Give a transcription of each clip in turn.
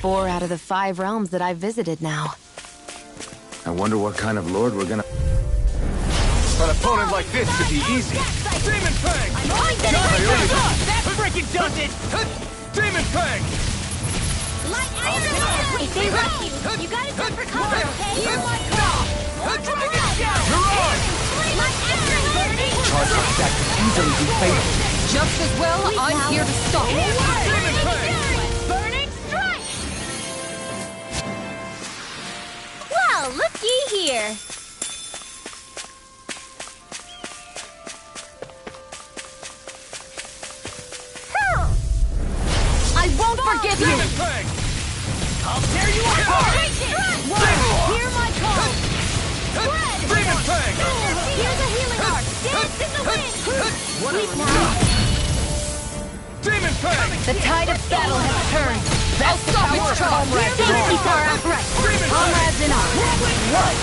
4 out of the 5 realms that I've visited now. I wonder what kind of lord we're gonna... An opponent like this should be easy. Demon Fang! That freaking does it! Demon Fang! If they rush you, you gotta jump for cover, okay? Here's my call! Dragon Shout! You're on! Charge like that could easily be fatal. Just as well, I'm here to stop it. Demon Fang! Burning strike! Well, looky here. I won't forgive you! Demon Fang! I'll tear you apart! Hear my call! Demon Fang! Here's a healing arc! Dance in the wind! Sweep now! Demon Fang! The tide of battle has turned. I'll stop its trouble! These are our threats. Comrades in arms. What?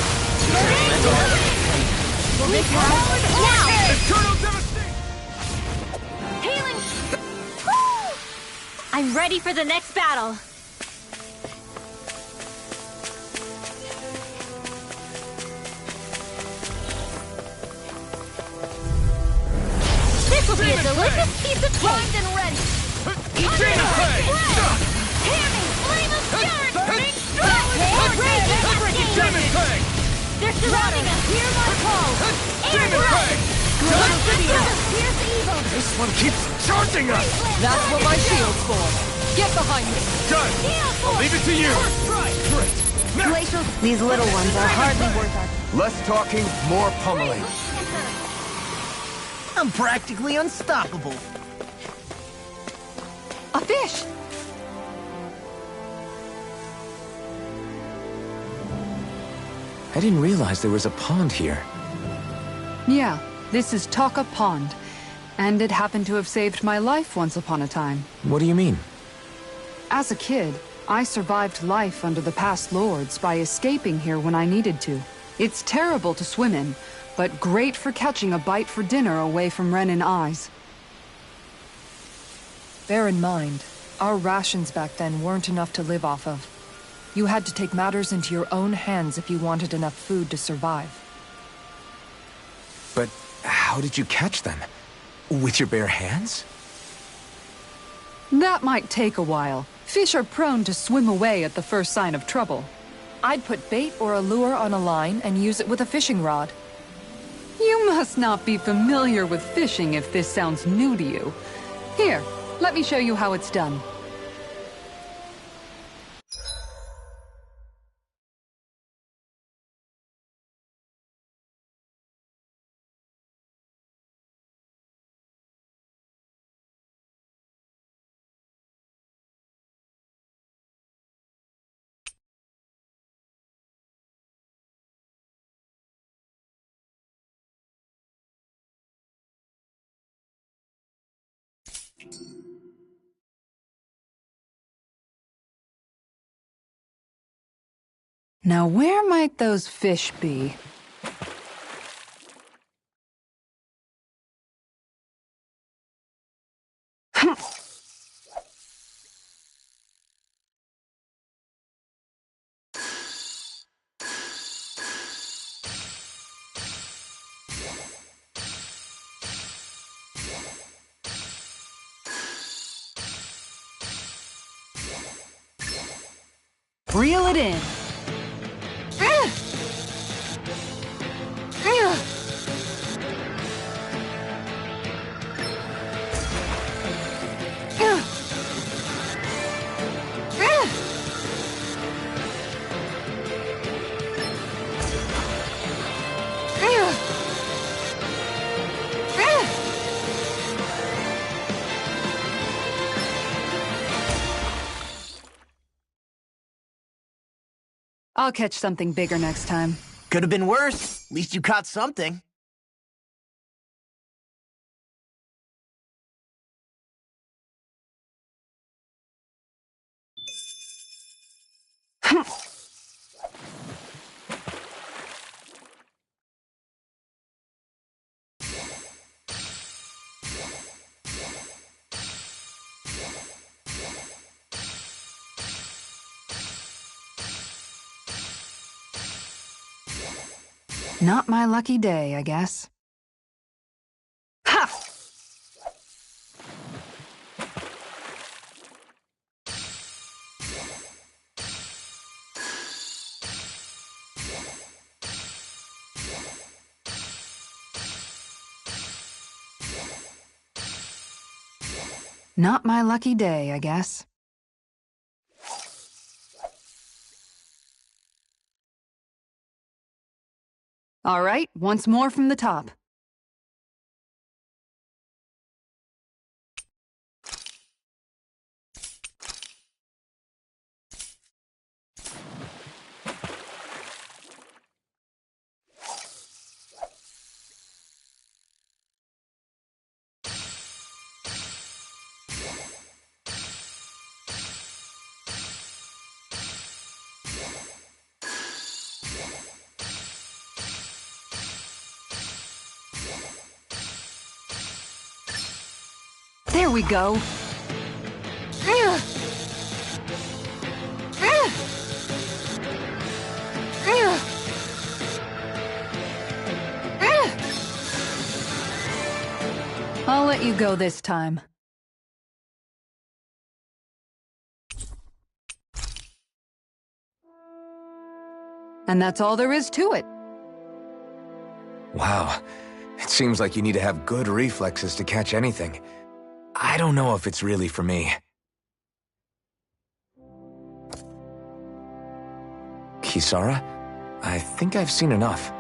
This now! Eternal Devastation! Healing! Woo! I'm ready for the next battle. This will be a delicious piece of cake and ready. Demon Fang! Hammy, flame of fury, burning strike! Demon Fang! They're surrounding us. Hear my call. Demon Fang! Here's evil. This one keeps charging us! That's what my shield's for. Get behind me. Done! I'll leave it to you! Great! Now, Glacial, these little ones are hardly worth our... less talking, more pummeling. I'm practically unstoppable. A fish! I didn't realize there was a pond here. Yeah, this is Taka Pond. And it happened to have saved my life once upon a time. What do you mean? As a kid, I survived life under the past lords by escaping here when I needed to. It's terrible to swim in, but great for catching a bite for dinner away from Renin eyes. Bear in mind, our rations back then weren't enough to live off of. You had to take matters into your own hands if you wanted enough food to survive. But how did you catch them? With your bare hands? That might take a while. Fish are prone to swim away at the first sign of trouble. I'd put bait or a lure on a line and use it with a fishing rod. You must not be familiar with fishing if this sounds new to you. Here, let me show you how it's done. Now where might those fish be? Reel it in. I'll catch something bigger next time. Could have been worse. At least you caught something. Not my lucky day, I guess. Ha! Not my lucky day, I guess. All right, once more from the top. There we go. I'll let you go this time. And that's all there is to it. Wow. It seems like you need to have good reflexes to catch anything. I don't know if it's really for me. Kisara? I think I've seen enough.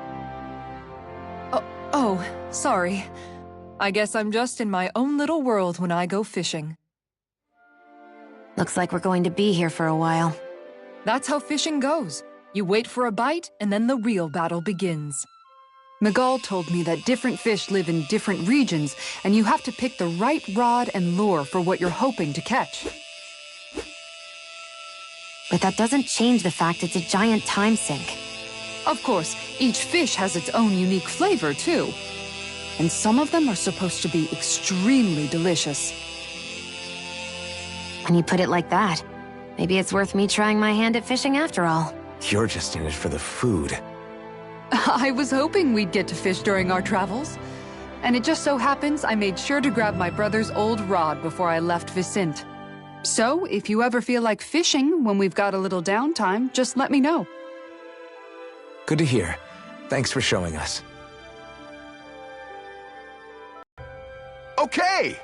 Oh, sorry. I guess I'm just in my own little world when I go fishing. Looks like we're going to be here for a while. That's how fishing goes. You wait for a bite, and then the real battle begins. Miguel told me that different fish live in different regions, and you have to pick the right rod and lure for what you're hoping to catch. But that doesn't change the fact it's a giant time sink. Of course, each fish has its own unique flavor, too. And some of them are supposed to be extremely delicious. When you put it like that, maybe it's worth me trying my hand at fishing after all. You're just in it for the food. I was hoping we'd get to fish during our travels. And it just so happens I made sure to grab my brother's old rod before I left Vicente. So, if you ever feel like fishing when we've got a little downtime, just let me know. Good to hear. Thanks for showing us. Okay!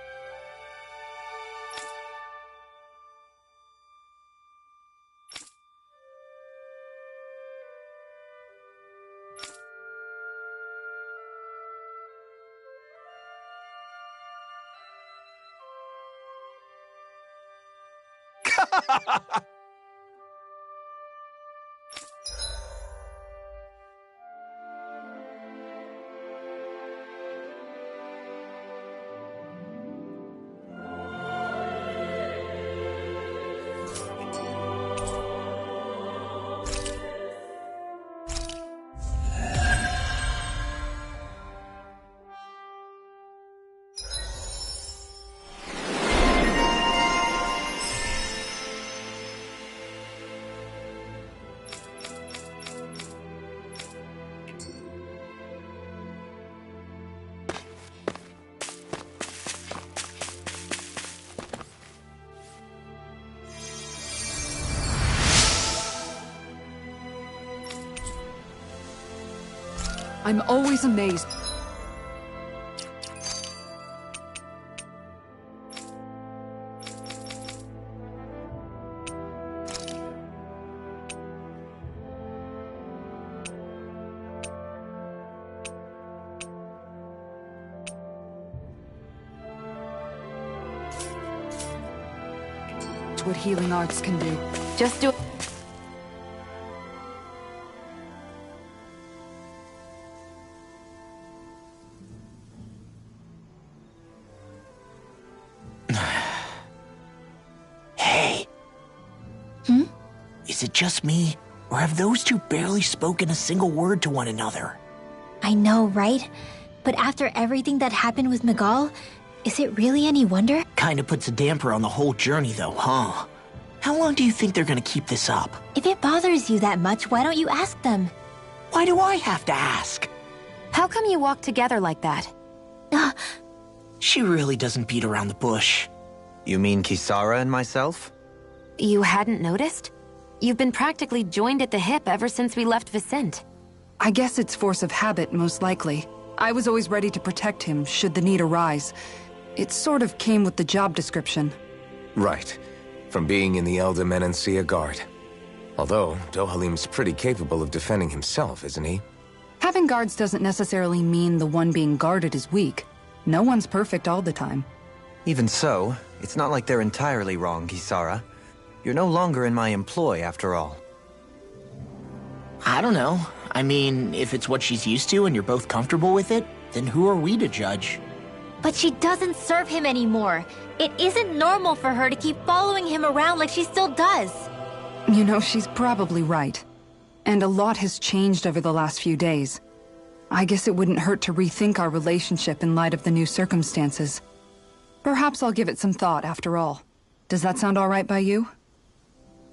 I'm always amazed. What healing arts can do. Just do it. Hey. Is it just me, or have those two barely spoken a single word to one another? I know, right? But after everything that happened with Miguel, is it really any wonder? Kinda puts a damper on the whole journey though, huh? How long do you think they're gonna keep this up? If it bothers you that much, why don't you ask them? Why do I have to ask? How come you walk together like that? She really doesn't beat around the bush. You mean Kisara and myself? You hadn't noticed? You've been practically joined at the hip ever since we left Vicente. I guess it's force of habit, most likely. I was always ready to protect him, should the need arise. It sort of came with the job description. Right. From being in the Elder Menancia Guard. Although, Dohalim's pretty capable of defending himself, isn't he? Having guards doesn't necessarily mean the one being guarded is weak. No one's perfect all the time. Even so, it's not like they're entirely wrong, Kisara. You're no longer in my employ, after all. I don't know. I mean, if it's what she's used to and you're both comfortable with it, then who are we to judge? But she doesn't serve him anymore. It isn't normal for her to keep following him around like she still does. You know, she's probably right. And a lot has changed over the last few days. I guess it wouldn't hurt to rethink our relationship in light of the new circumstances. Perhaps I'll give it some thought after all. Does that sound all right by you?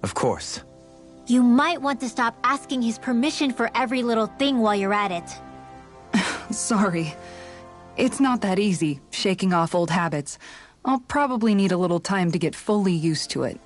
Of course. You might want to stop asking his permission for every little thing while you're at it. Sorry. It's not that easy, shaking off old habits. I'll probably need a little time to get fully used to it.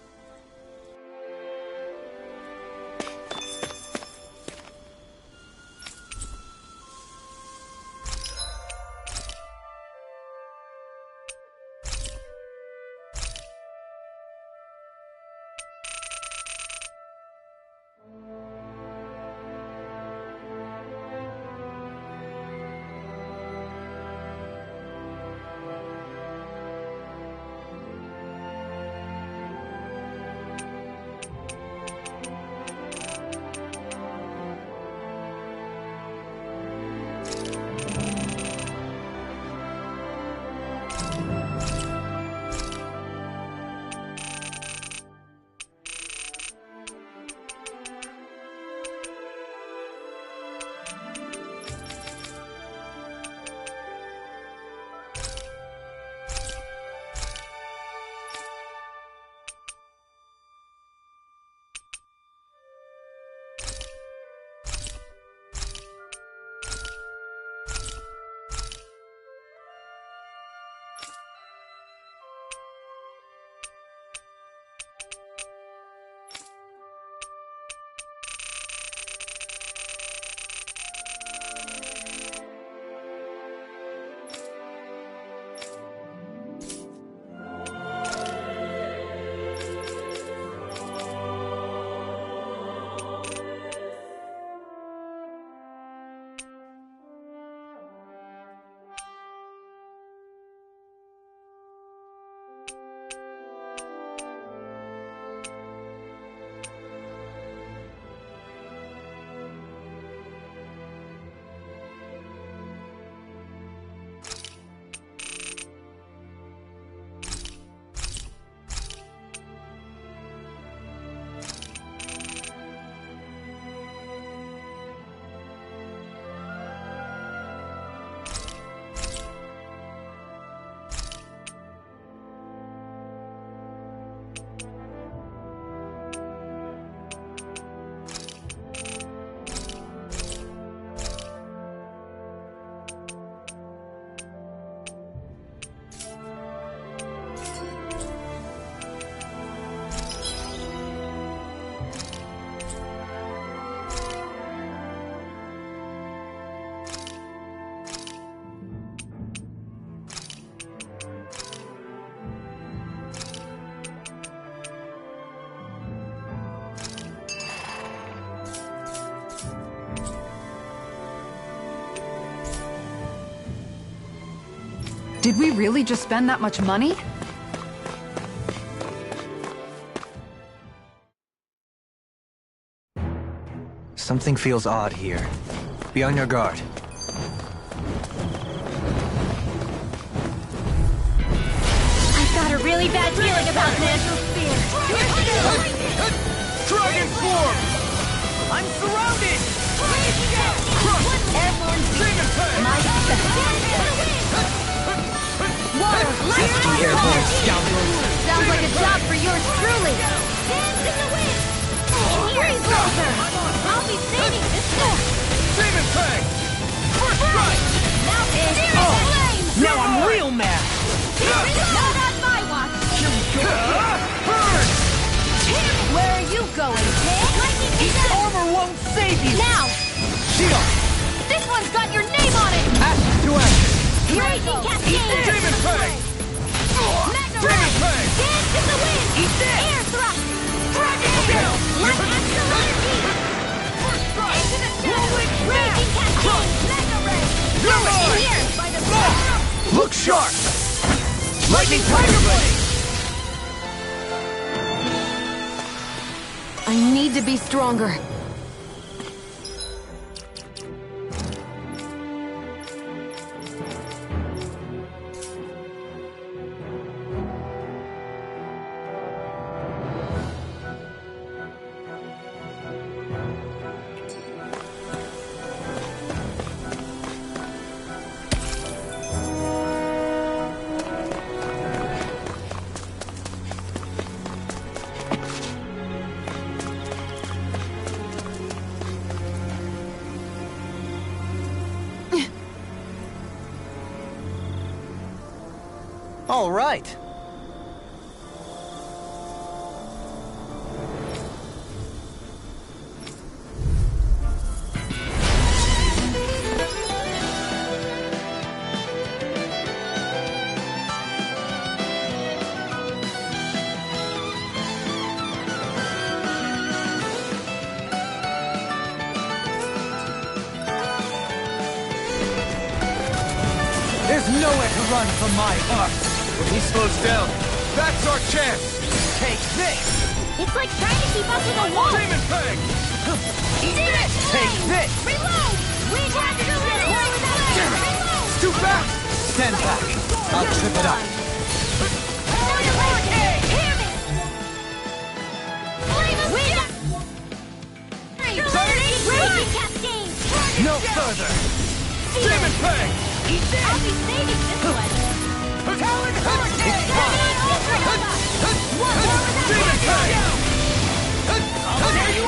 Did we really just spend that much money? Something feels odd here. Be on your guard. I've got a really bad feeling about this. Dragon form! I'm surrounded! Airborne Demon Fang! Water, Pesky airborne scoundrels! sounds like a job for yours truly. Dance in the wind. Here he's closer. I'll be saving this. Demon Fang! First strike! save you! Now! Shield! This one's got your name on it! Action to action! Raging Cascade! Demon Fang! Magna Demon Ray! Fang! Dance in the wind! Eat this! Air thrust! Dragon Air! Scale! Light Accelerity! First strike! Into the Whirlwind shadows! Smash! Raging Cascade! Magna Ray! You're mine! Here! By the power of... Look sharp! Lightning Tiger Blade! I need to be stronger. All right. There's nowhere to run from my art! When he slows down, that's our chance! Take this! It's like trying to keep up with a wall! Demon Fang! Eat this! Take this! Reload! We got to reload! Reload! It's too fast! Stand back. I'll trip it up. Hear me! Raging Cascade! No further! Demon Fang! Eat this! I'll be saving this one! Talon Hurricane! Demon Fang!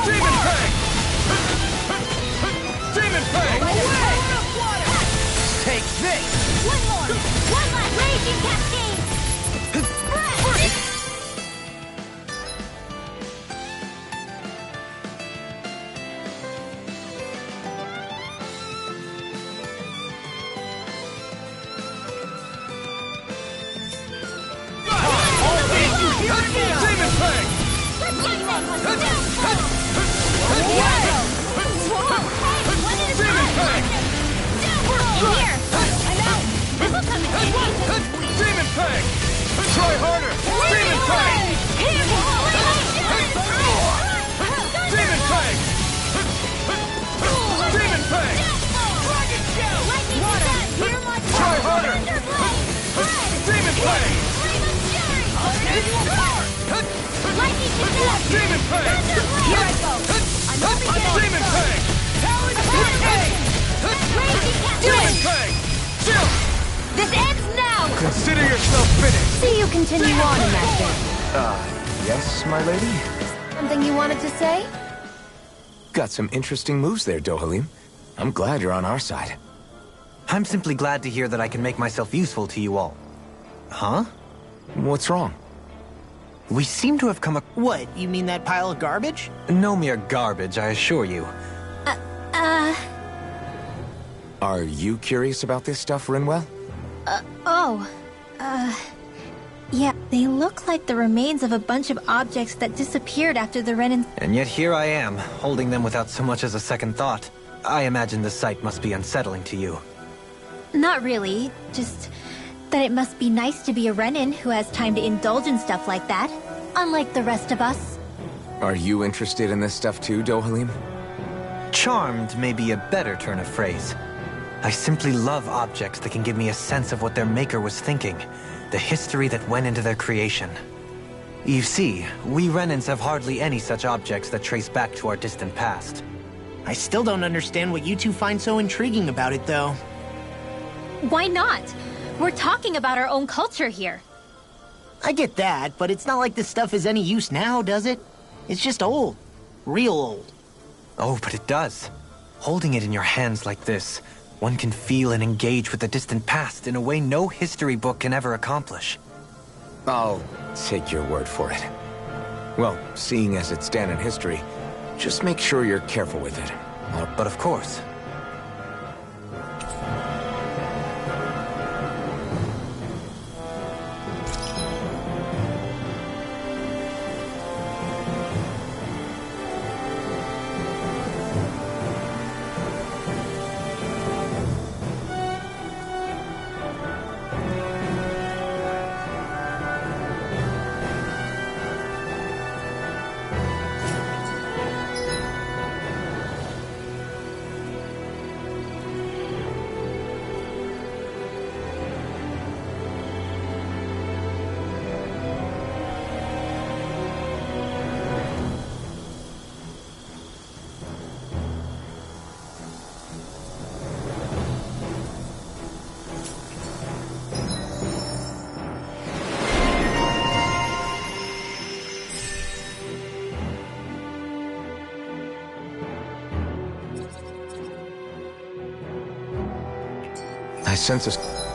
Demon Fang! Demon Fang! Away! Take this! One more! One last! Raging Cascade! Demon Fang! Demon Fang! Here! I'm out! This'll come in handy! Demon Fang! Try harder! Demon Fang! Demon Fang! Demon Fang! Try harder! Demon Fang! Demon Fang! Here I go! I'm only getting Demon Fang! Demon Fang! Chill! This ends now! Consider yourself finished! See you continue on in that vein. Yes, my lady? Something you wanted to say? Got some interesting moves there, Dohalim. I'm glad you're on our side. I'm simply glad to hear that I can make myself useful to you all. Huh? What's wrong? We seem to have come What, you mean that pile of garbage? no mere garbage, I assure you. Are you curious about this stuff, Rinwell? Yeah, they look like the remains of a bunch of objects that disappeared after the Renin... And yet here I am, holding them without so much as a second thought. I imagine the sight must be unsettling to you. Not really, just that it must be nice to be a Renin who has time to indulge in stuff like that, unlike the rest of us. Are you interested in this stuff too, Dohalim? Charmed may be a better turn of phrase. I simply love objects that can give me a sense of what their maker was thinking, the history that went into their creation. You see, we Renins have hardly any such objects that trace back to our distant past. I still don't understand what you two find so intriguing about it, though. Why not? We're talking about our own culture here. I get that, but it's not like this stuff is any use now, does it? It's just old. Real old. Oh, but it does. Holding it in your hands like this, one can feel and engage with the distant past in a way no history book can ever accomplish. I'll take your word for it. Well, seeing as it's down in history, just make sure you're careful with it. But of course. I sense a...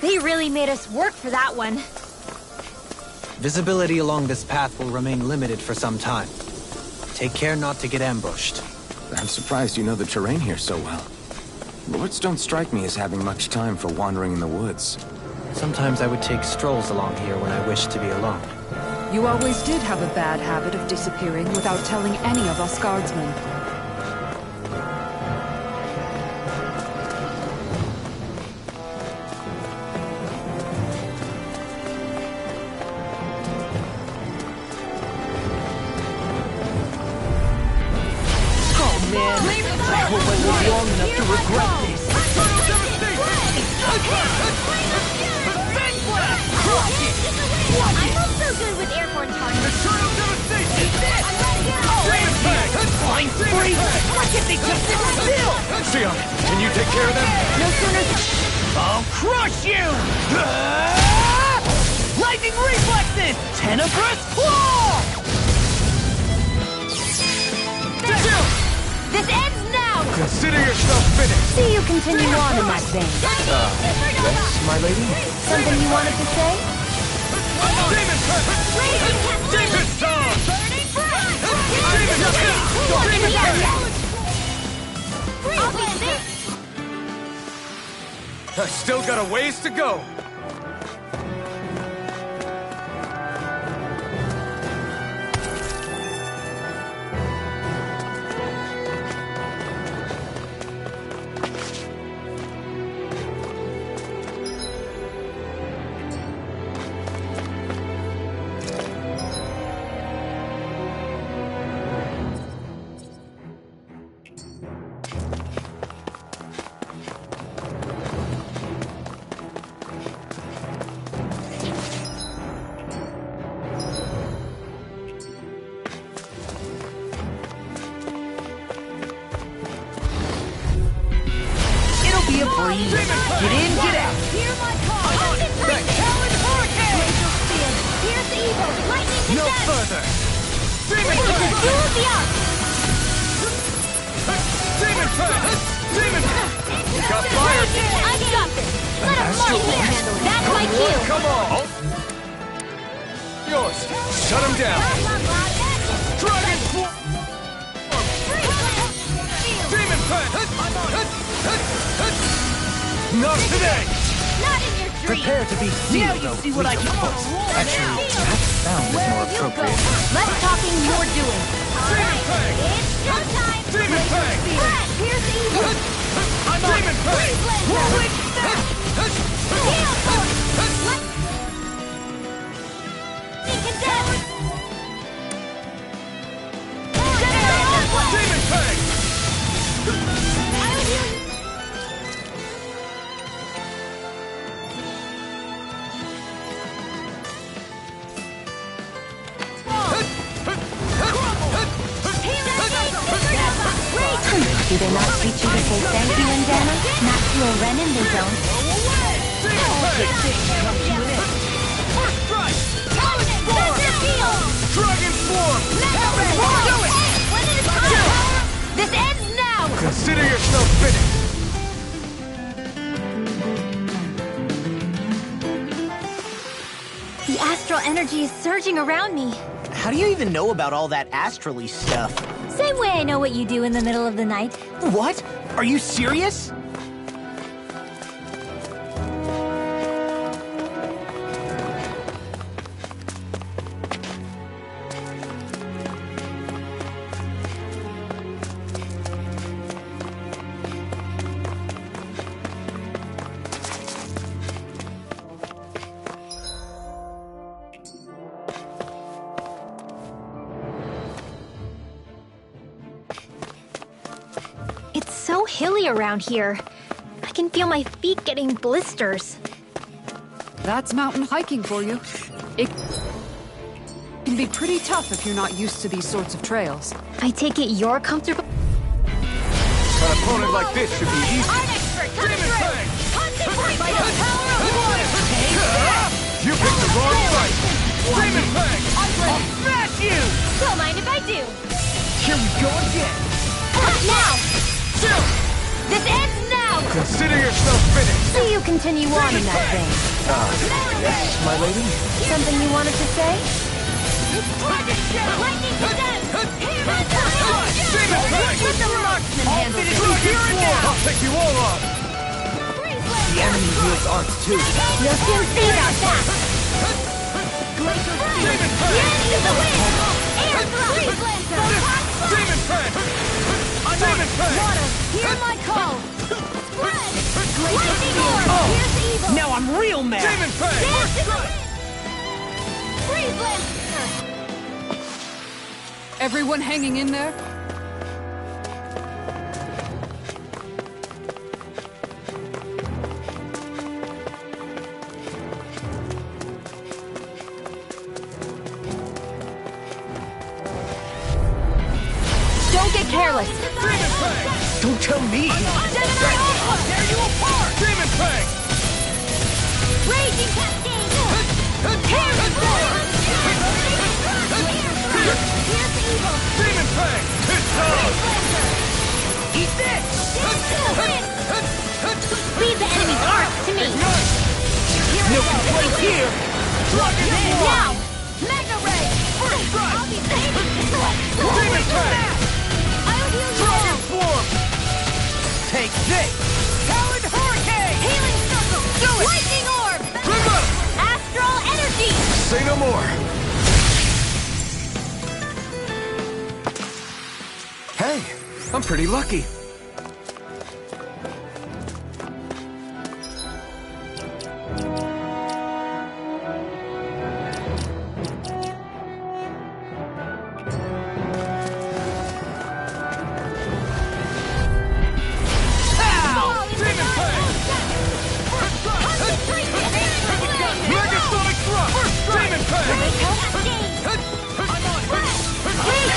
They really made us work for that one. Visibility along this path will remain limited for some time. Take care not to get ambushed. I'm surprised you know the terrain here so well. Lords don't strike me as having much time for wandering in the woods. Sometimes I would take strolls along here when I wished to be alone. You always did have a bad habit of disappearing without telling any of us guardsmen. I'm not so good with airborne targets. Flying spree! Why can't they just sit still? Xion, can you take care of them? No sooner... I'll crush you! Lightning reflexes! Tenebrous claw! This ends now! Consider yourself finished! See you continue on in that vein. Yes, my lady? Something you wanted to say? Demon Curse! Demon Song! I still got a ways to go! Freeze. Get in, get out. Hear my call! Concentrate! Talon Hurricane! Glacial Steel! Here's the evil! Lightning No Condensed! further! Demon Freeze the Fang! jewel of the Up! Demon Fang! Demon Fang! We got fire! I got this! Let him mark here! That's my cue! Come on! Yours! Shut him down! Dragon Swarm! Demon Fang! Not today! Not in your dreams! Prepare to be steel, though. See what I can put. Actually, that sound is more appropriate. Less talking, more doing. Demon Fang! It's showtime! Demon Fang! Brad, here's the evil! Demon Fang! Whirlwind Smash! Heal Force! Lightning Condensed! Demon Fang! I'll heal you! Do they not teach you to say thank you, Indana? Not to a Renin, they don't. First strike! Dragon Swarm! This ends now! Consider yourself finished! The astral energy is surging around me. How do you even know about all that astrally stuff? Same way I know what you do in the middle of the night. What? Are you serious? It's so hilly around here. I can feel my feet getting blisters. That's mountain hiking for you. It can be pretty tough if you're not used to these sorts of trails. I take it you're comfortable? An opponent like this should be easy. I'm expert! Demon Fang! Concentrate by the power of water! You picked the wrong fight! Demon Fang! I'll smash you! Don't mind if I do! Here we go again. Now! Still! This ends now! Consider yourself finished! Do you continue on in that vein? Yes, my lady? Something you wanted to say? Lightning Condensed! Here it Demon Fang! Let the marksman handle it! Dragon Swarm! I'll take you all on! The enemy wields arts too. You'll soon see about that! Demon The Fang! end of the wind! Air Freeze Lancer! Demon Fang! Demon Fang! Water, hear my call! Spread! Lightning Orb! Here's the evil! Now I'm real mad. Demon Fang! Dance to the wind! Freeze Lancer! Everyone hanging in there? Don't get careless. Demon Fang! Don't tell me. Gemini Alpha! Tear you apart! Demon Fang! Raging Cascade! Here's the evil! Demon Fang! It's time! Eat this. Dance to the wind! Leave the enemy's arts to me! No complaints here. Now! Mega Ray! First strike! I'll be saving this one! Demon Fang! I'll heal you Dragon all! Swarm! Take this. Talon Hurricane. Healing Circle! Do it. Lightning Orb! River! Astral Energy! Say no more. Hey, I'm pretty lucky. Demon Fang! Mega Sonic Thrust! Demon Fang!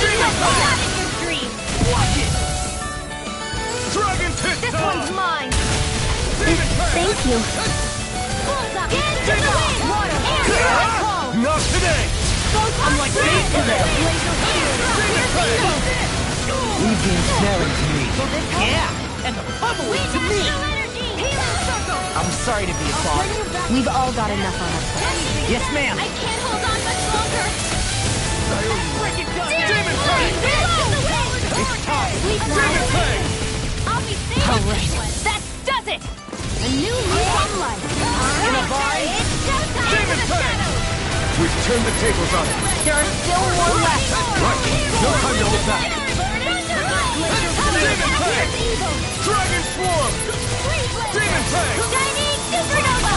Demon Fang! Dragon Pit This Time! one's mine! with you. Not today! I'm like bait to them. Leave the ensnaring to me. Yeah, and the bubbling to me. I'm sorry to be a bother. We've all got enough on our plate. Yes, ma'am. I can't hold on much longer. Demon Fang! It's time. Demon Fang! I'll be safe. All right, that does it! A new lease on life. In a vine! It's showtime Demon for the Fang! shadows. We've turned the tables on it. There are still more left. Right, no time to hold back. Demon Fang! Dragon Swarm! Demon Fang! Shining Supernova!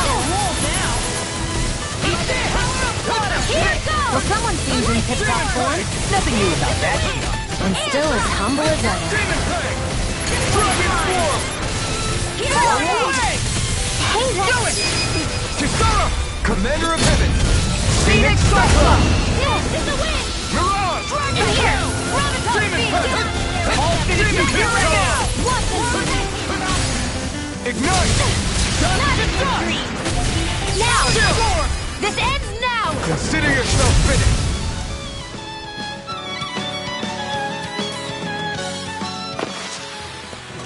Here it goes! Well, someone seems in tip-top form. Nothing new about that. And still as humble as ever. Demon Fang! Dragon Swarm! Here it goes! Hey, Do it! Kisara! Commander of Heaven! Phoenix Cyclops! This is the win! Mirage! Dragon here! Graviton Demon Field! Fang! All Demon Fang! right now! Watch this! Ignite! Now! This ends now! Consider yourself finished!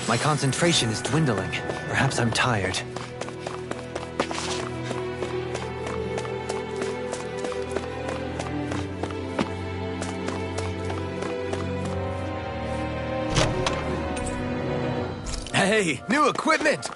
My concentration is dwindling. Perhaps I'm tired. Hey, new equipment!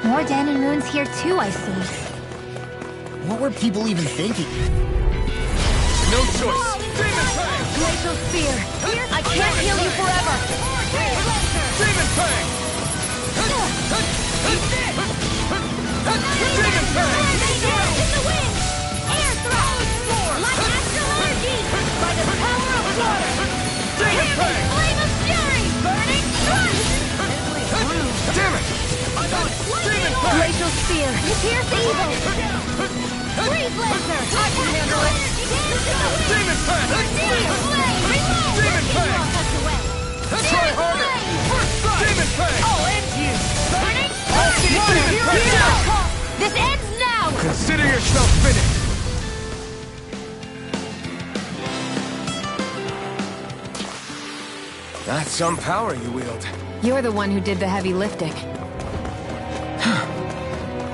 More Dan and Moons here too, I see. What were people even thinking? No choice! Demon Fang! Glacial Spear! I can't heal you forever! Demon Fang! Demon Fang! In the wind! Air thrust! Like astral energy! By the power of water! Demon Fang! Flame of fury! Burning thrust! Damn it! Demon Fang! Glacial Spear! Pierce evil! Freeze laser! I can handle it! Demon Fang! Demon Fang! Try harder! Demon Fang! I'll end you! Burning Demon Fang! This ends now! Consider yourself finished! That's some power you wield. You're the one who did the heavy lifting.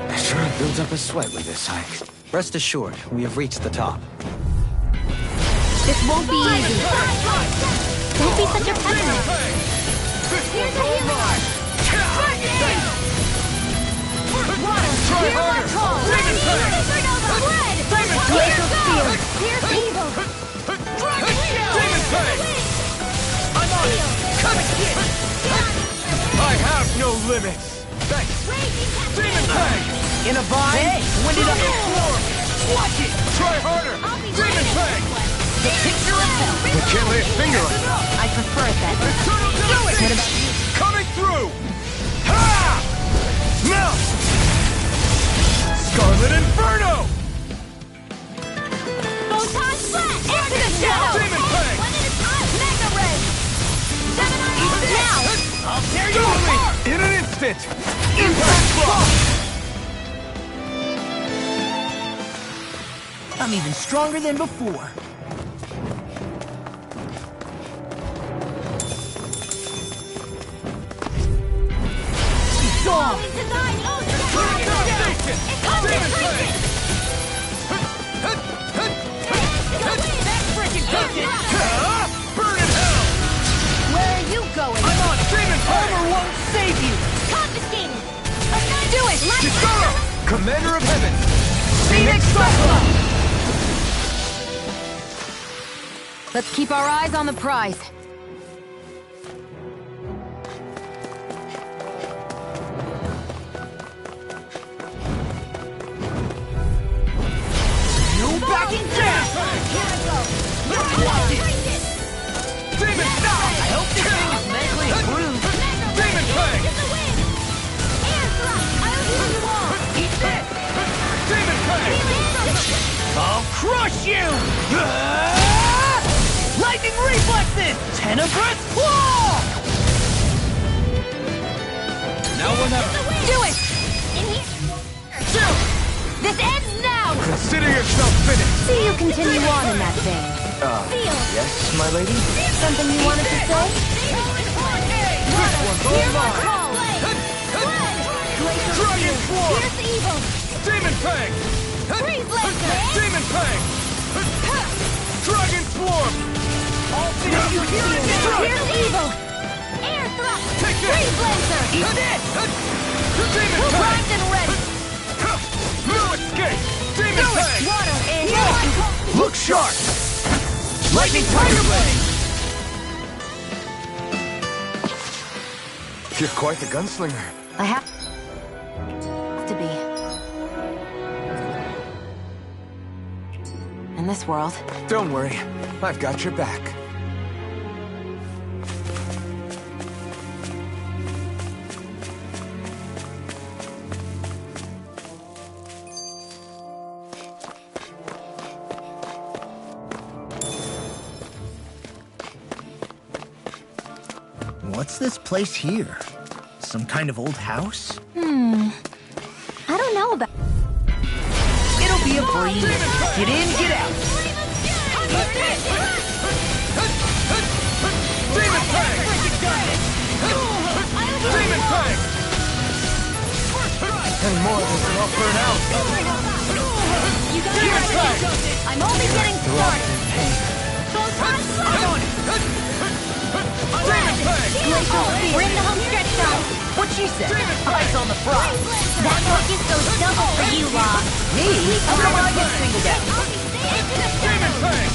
I sure built up a sweat with this hike. Rest assured, we have reached the top. This won't be easy. Don't be such a pessimist. Here's the healing arm! Try harder! Demon Fang! Glacial Spear! Pierce evil! Demon Fang! I'm on it! Cut it! I have no limits! Thanks! Demon Fang! In a vine? Wind it up. Watch it! Try harder! Demon Fang! The picture itself. You can't lay a finger on it! I prefer it that way. Do it! What about you? Coming through! Ha! Now! Scarlet Inferno! Photon flash! Into the shadow! Demon Fang! One at a time! Mega ray! 7 on now! I'll tear you Dueling! apart. In an instant! Impact Frost! I'm even stronger than before. Fall into thine own Station! Demon Fang! That's freaking cooking. Burn in hell! Where are you going? I'm on Commander of Heaven! Phoenix Cyclops! Let's keep our eyes on the prize. No backing down! Demon Stop! I hope this thing is medically improved. Demon Fang! Eat this! Demon Fang! I'll crush you! Lightning reflexes! Tenebrous claw! Now we're not... Do it! This ends now! Consider yourself finished! See you continue on in that vein. Yes, my lady? Something you wanted to say? This one's all mine! Dragon Swarm! Demon Fang! Demon Fang! Dragon Swarm! Here's evil! Air thrust! Take this! Freeze Lancer! Eat this! Demon Fang! Primed and ready! No escape! Demon Fang! Water and Look sharp! Lightning Tiger Blade! You're quite the gunslinger. I have to be. In this world. Don't worry, I've got your back. What's this place here? Some kind of old house? I don't know about... It'll be a breeze. Get in, get out. Demon Fang! Demon Fang! Any more of this and I'll burn out. Demon Fang! I'm only getting started! Demon Fang! We're in the home stretch, guys. What she said? Eyes on the prize. That focus goes double for you, Law. Me? How come I get singled out? Demon Fang!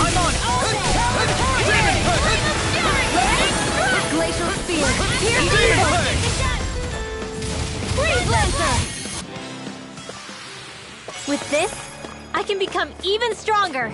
I'm on it! Demon Fang! Glacial Spear! Here's Demon evil! Fang! Freeze Lancer! With this, I can become even stronger.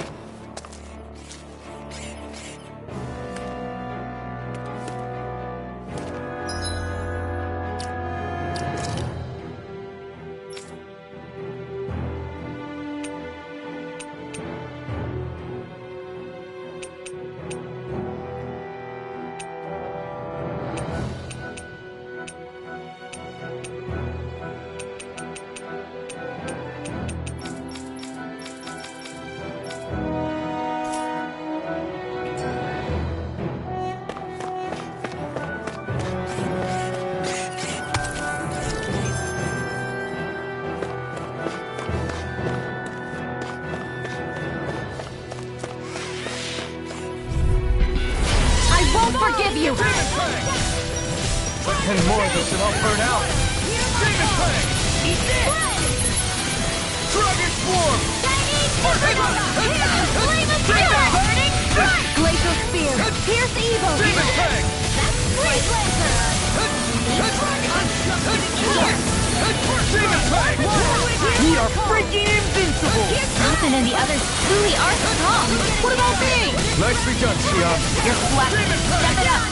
Forgive you! Any more of this and I'll burn out! Demon Fang! Eat this! Dragon Swarm! Glacial Spear! Pierce evil! Demon Fang! Freeze Lancer! Demon Fang! We are freaking invincible! Ethan and the others truly are strong. What about me? Nicely done, Xion. You're flat. Step it up!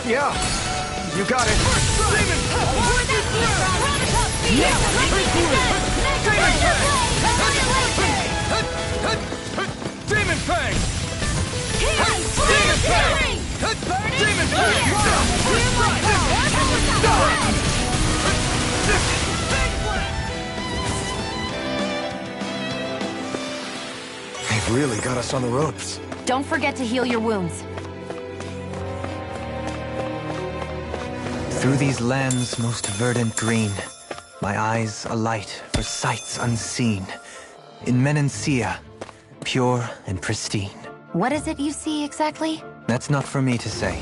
Yeah, you got it. Demon Fang! Demon Fang! Demon Fang! Demon Fang! They've really got us on the ropes. Don't forget to heal your wounds. Through these lands most verdant green, my eyes alight for sights unseen. In Menancia, pure and pristine. What is it you see exactly? That's not for me to say.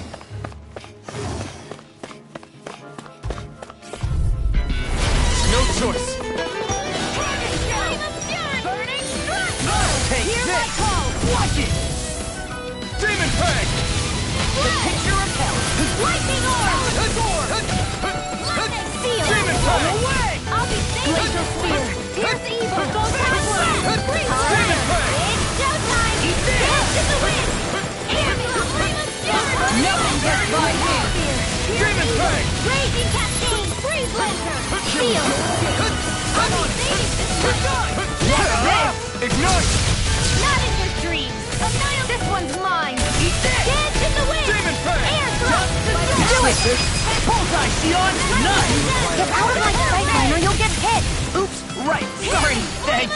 this. Bullseye, Sion! Nice! Get out of my sight line or you'll get hit! Oops, right, sorry, thanks.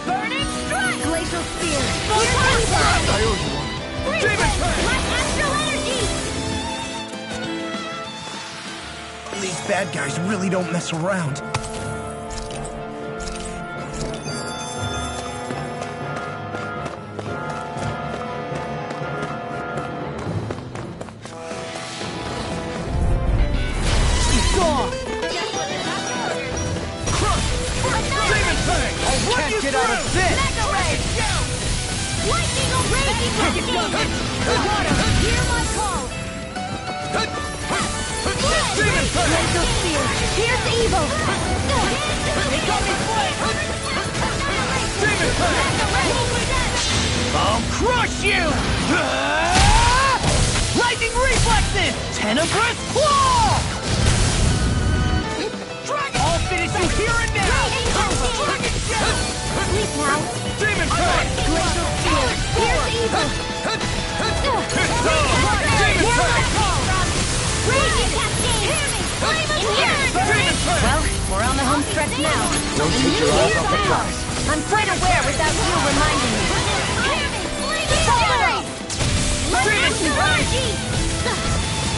Burning strike! Glacial spear! I owe you one. Demon Fang! My astral energy! These bad guys really don't mess around. Can't get out of this! Mega Ray! Lightning will raging cascade! Hear my call! Glacial spear! Here's evil! Demon Fang! I'll crush you! Lightning reflexes! Tenebrous claw! I'll finish you here and now! Sleep now! Demon Fang! Glacial spear! Here's evil! Demon Fang! Raging cascade! Flame of Demon Fang! Well, we're on the home stretch now. Don't take your eyes off the prize. I'm quite aware without you reminding me. Accelerate! Finish you, Energy!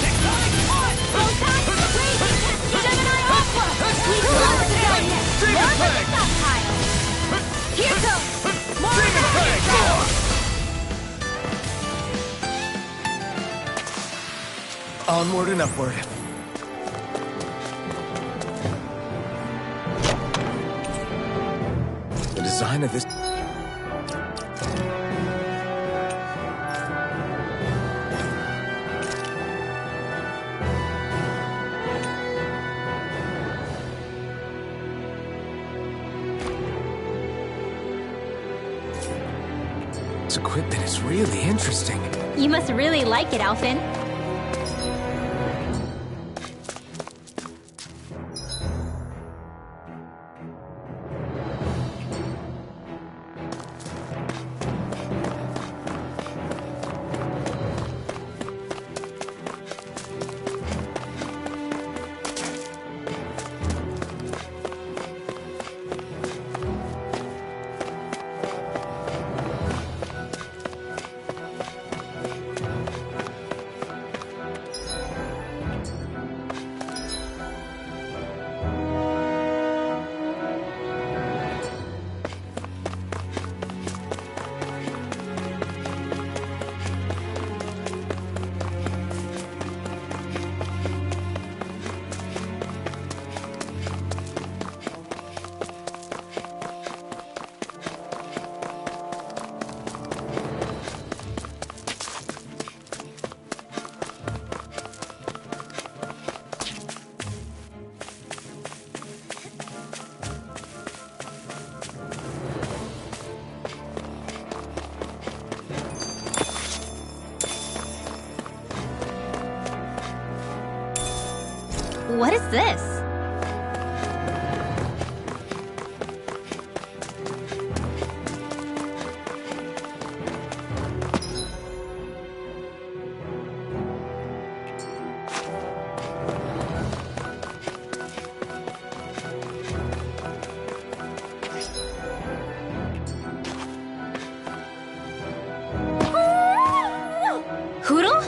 Photon! Raging cascade! Gemini Aqua! We've lost the gun yet! Demon More Fang! stockpile! Here goes! More Demon Fang! Onward and upward. The design of this... This equipment is really interesting. You must really like it, Alphen. What is this? Hootle?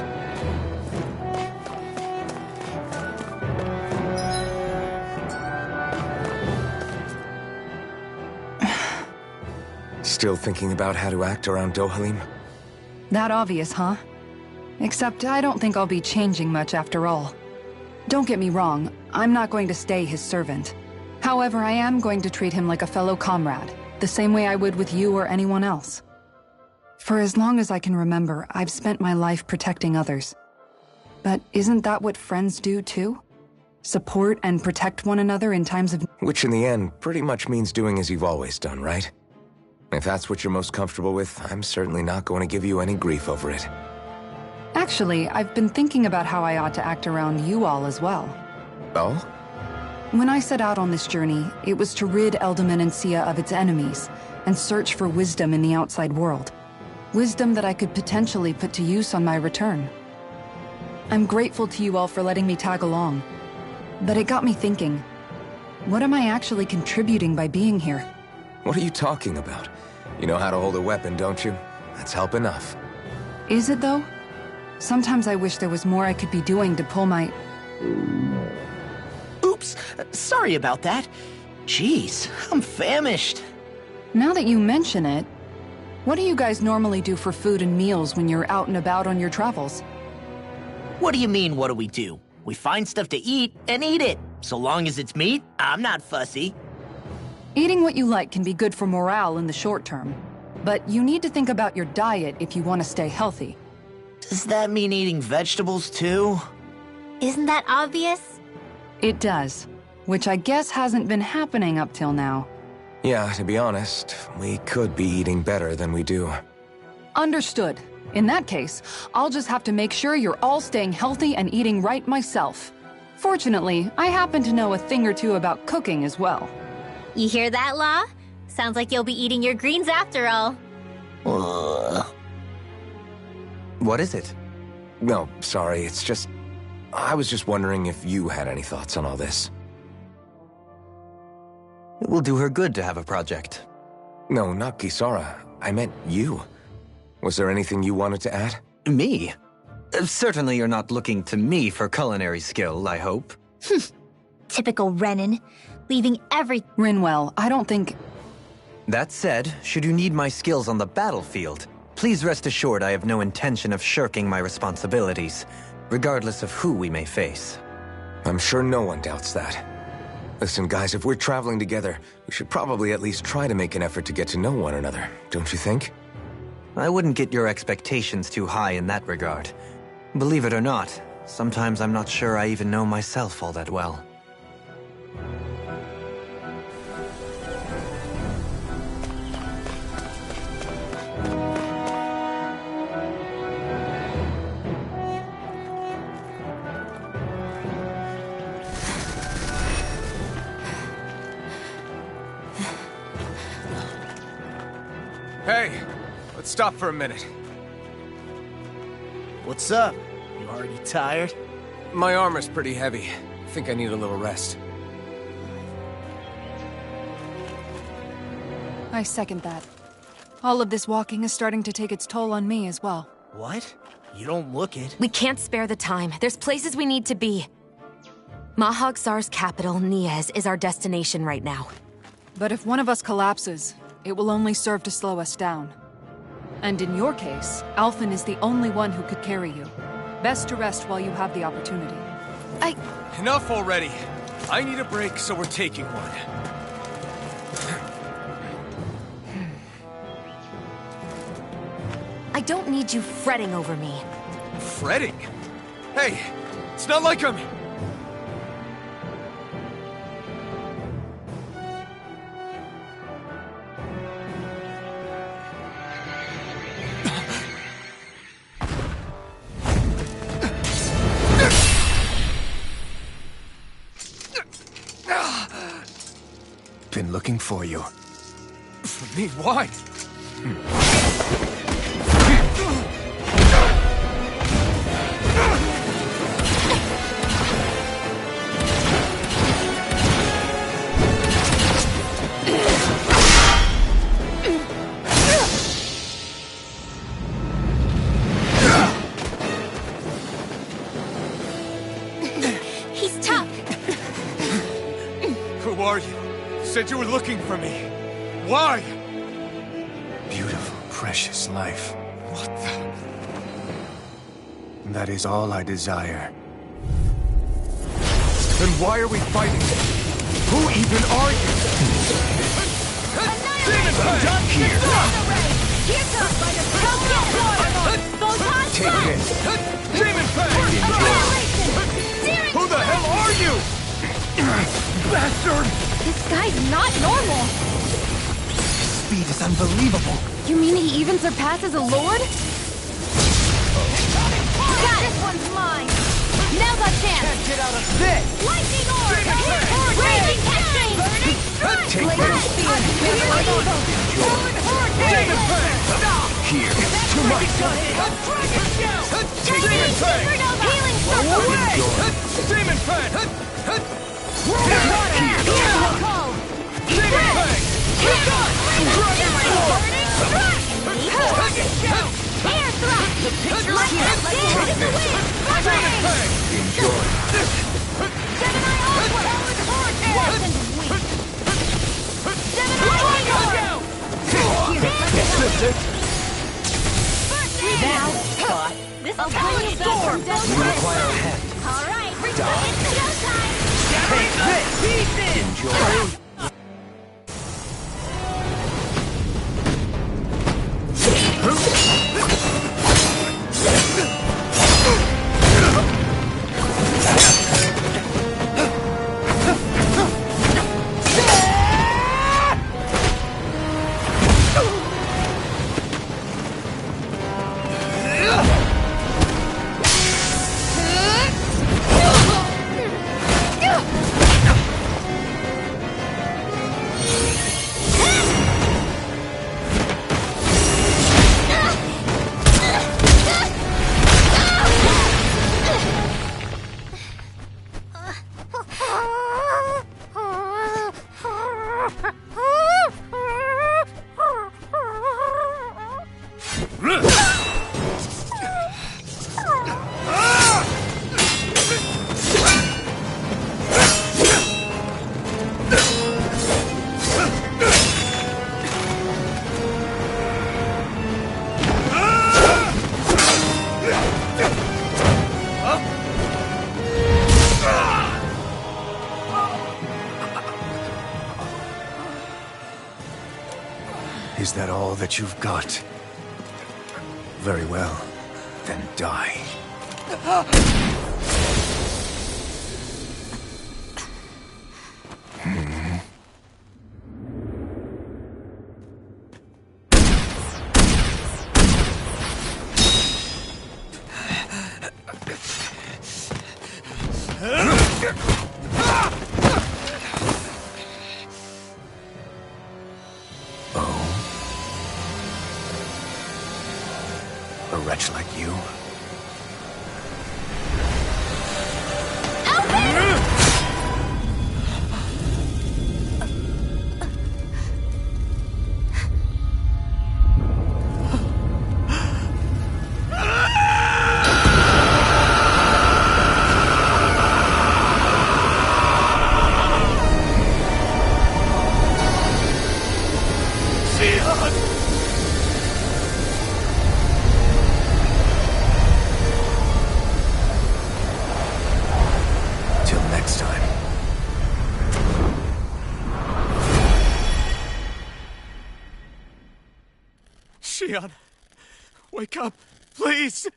Still thinking about how to act around Dohalim? That obvious, huh? Except I don't think I'll be changing much after all. Don't get me wrong, I'm not going to stay his servant. However, I am going to treat him like a fellow comrade, the same way I would with you or anyone else. For as long as I can remember, I've spent my life protecting others. But isn't that what friends do too? Support and protect one another in times of... Which in the end pretty much means doing as you've always done, right? If that's what you're most comfortable with, I'm certainly not going to give you any grief over it. Actually, I've been thinking about how I ought to act around you all as well. Oh? When I set out on this journey, it was to rid Elder of its enemies, and search for wisdom in the outside world. Wisdom that I could potentially put to use on my return. I'm grateful to you all for letting me tag along. But it got me thinking, what am I actually contributing by being here? What are you talking about? You know how to hold a weapon, don't you? That's help enough. Is it though? Sometimes I wish there was more I could be doing to pull my... Oops, sorry about that. Jeez, I'm famished. Now that you mention it, what do you guys normally do for food and meals when you're out and about on your travels? What do you mean, what do we do? We find stuff to eat and eat it. So long as it's meat, I'm not fussy. Eating what you like can be good for morale in the short term, but you need to think about your diet if you want to stay healthy. Does that mean eating vegetables too? Isn't that obvious? It does, which I guess hasn't been happening up till now. Yeah, to be honest, we could be eating better than we do. Understood. In that case, I'll just have to make sure you're all staying healthy and eating right myself. Fortunately, I happen to know a thing or two about cooking as well. You hear that, Law? Sounds like you'll be eating your greens after all. What is it? No, sorry, it's just... I was just wondering if you had any thoughts on all this. It will do her good to have a project. No, not Kisara. I meant you. Was there anything you wanted to add? Me? Certainly you're not looking to me for culinary skill, I hope. Typical Renan. Leaving every... Rinwell, I don't think... That said, should you need my skills on the battlefield, please rest assured I have no intention of shirking my responsibilities, regardless of who we may face. I'm sure no one doubts that. Listen, guys, if we're traveling together, we should probably at least try to make an effort to get to know one another, don't you think? I wouldn't get your expectations too high in that regard. Believe it or not, sometimes I'm not sure I even know myself all that well. Hey, let's stop for a minute. What's up? You already tired? My armor's pretty heavy. I think I need a little rest. I second that. All of this walking is starting to take its toll on me as well. What? You don't look it. We can't spare the time. There's places we need to be. Mahag-Sar's capital, Niez, is our destination right now. But if one of us collapses, it will only serve to slow us down. And in your case, Alphen is the only one who could carry you. Best to rest while you have the opportunity. Enough already. I need a break, so we're taking one. I don't need you fretting over me. Fretting? Hey, it's not like I'm... Been looking for you. For me? Why? He's tough. Who are you? Said you were looking for me. Why? Beautiful, precious life. What the... That is all I desire. Then why are we fighting? Who even are you? Demon Fang! Here! Take this. Demon Fang! Who the hell are you? Bastard! This guy's not normal. Speed is unbelievable. You mean he even surpasses a lord? Got it. This one's mine. Now's our chance. Can't get out of this! Lightning orb. Raging Catching. Take this. Demon Fang! Stop! Here. Too much! Take Demon Fang! Healing Demon Fang! Demon Fang! Air thrust! The picture's here! Demon Fang! Enjoy. Gemini Onward! Force and weak! Gemini Onward! This is how you score! You require a hand. Alright, it's showtime! Take this! Enjoy. Is that all that you've got? Very well. Then die. A wretch like you? Till next time. Shion, wake up, please!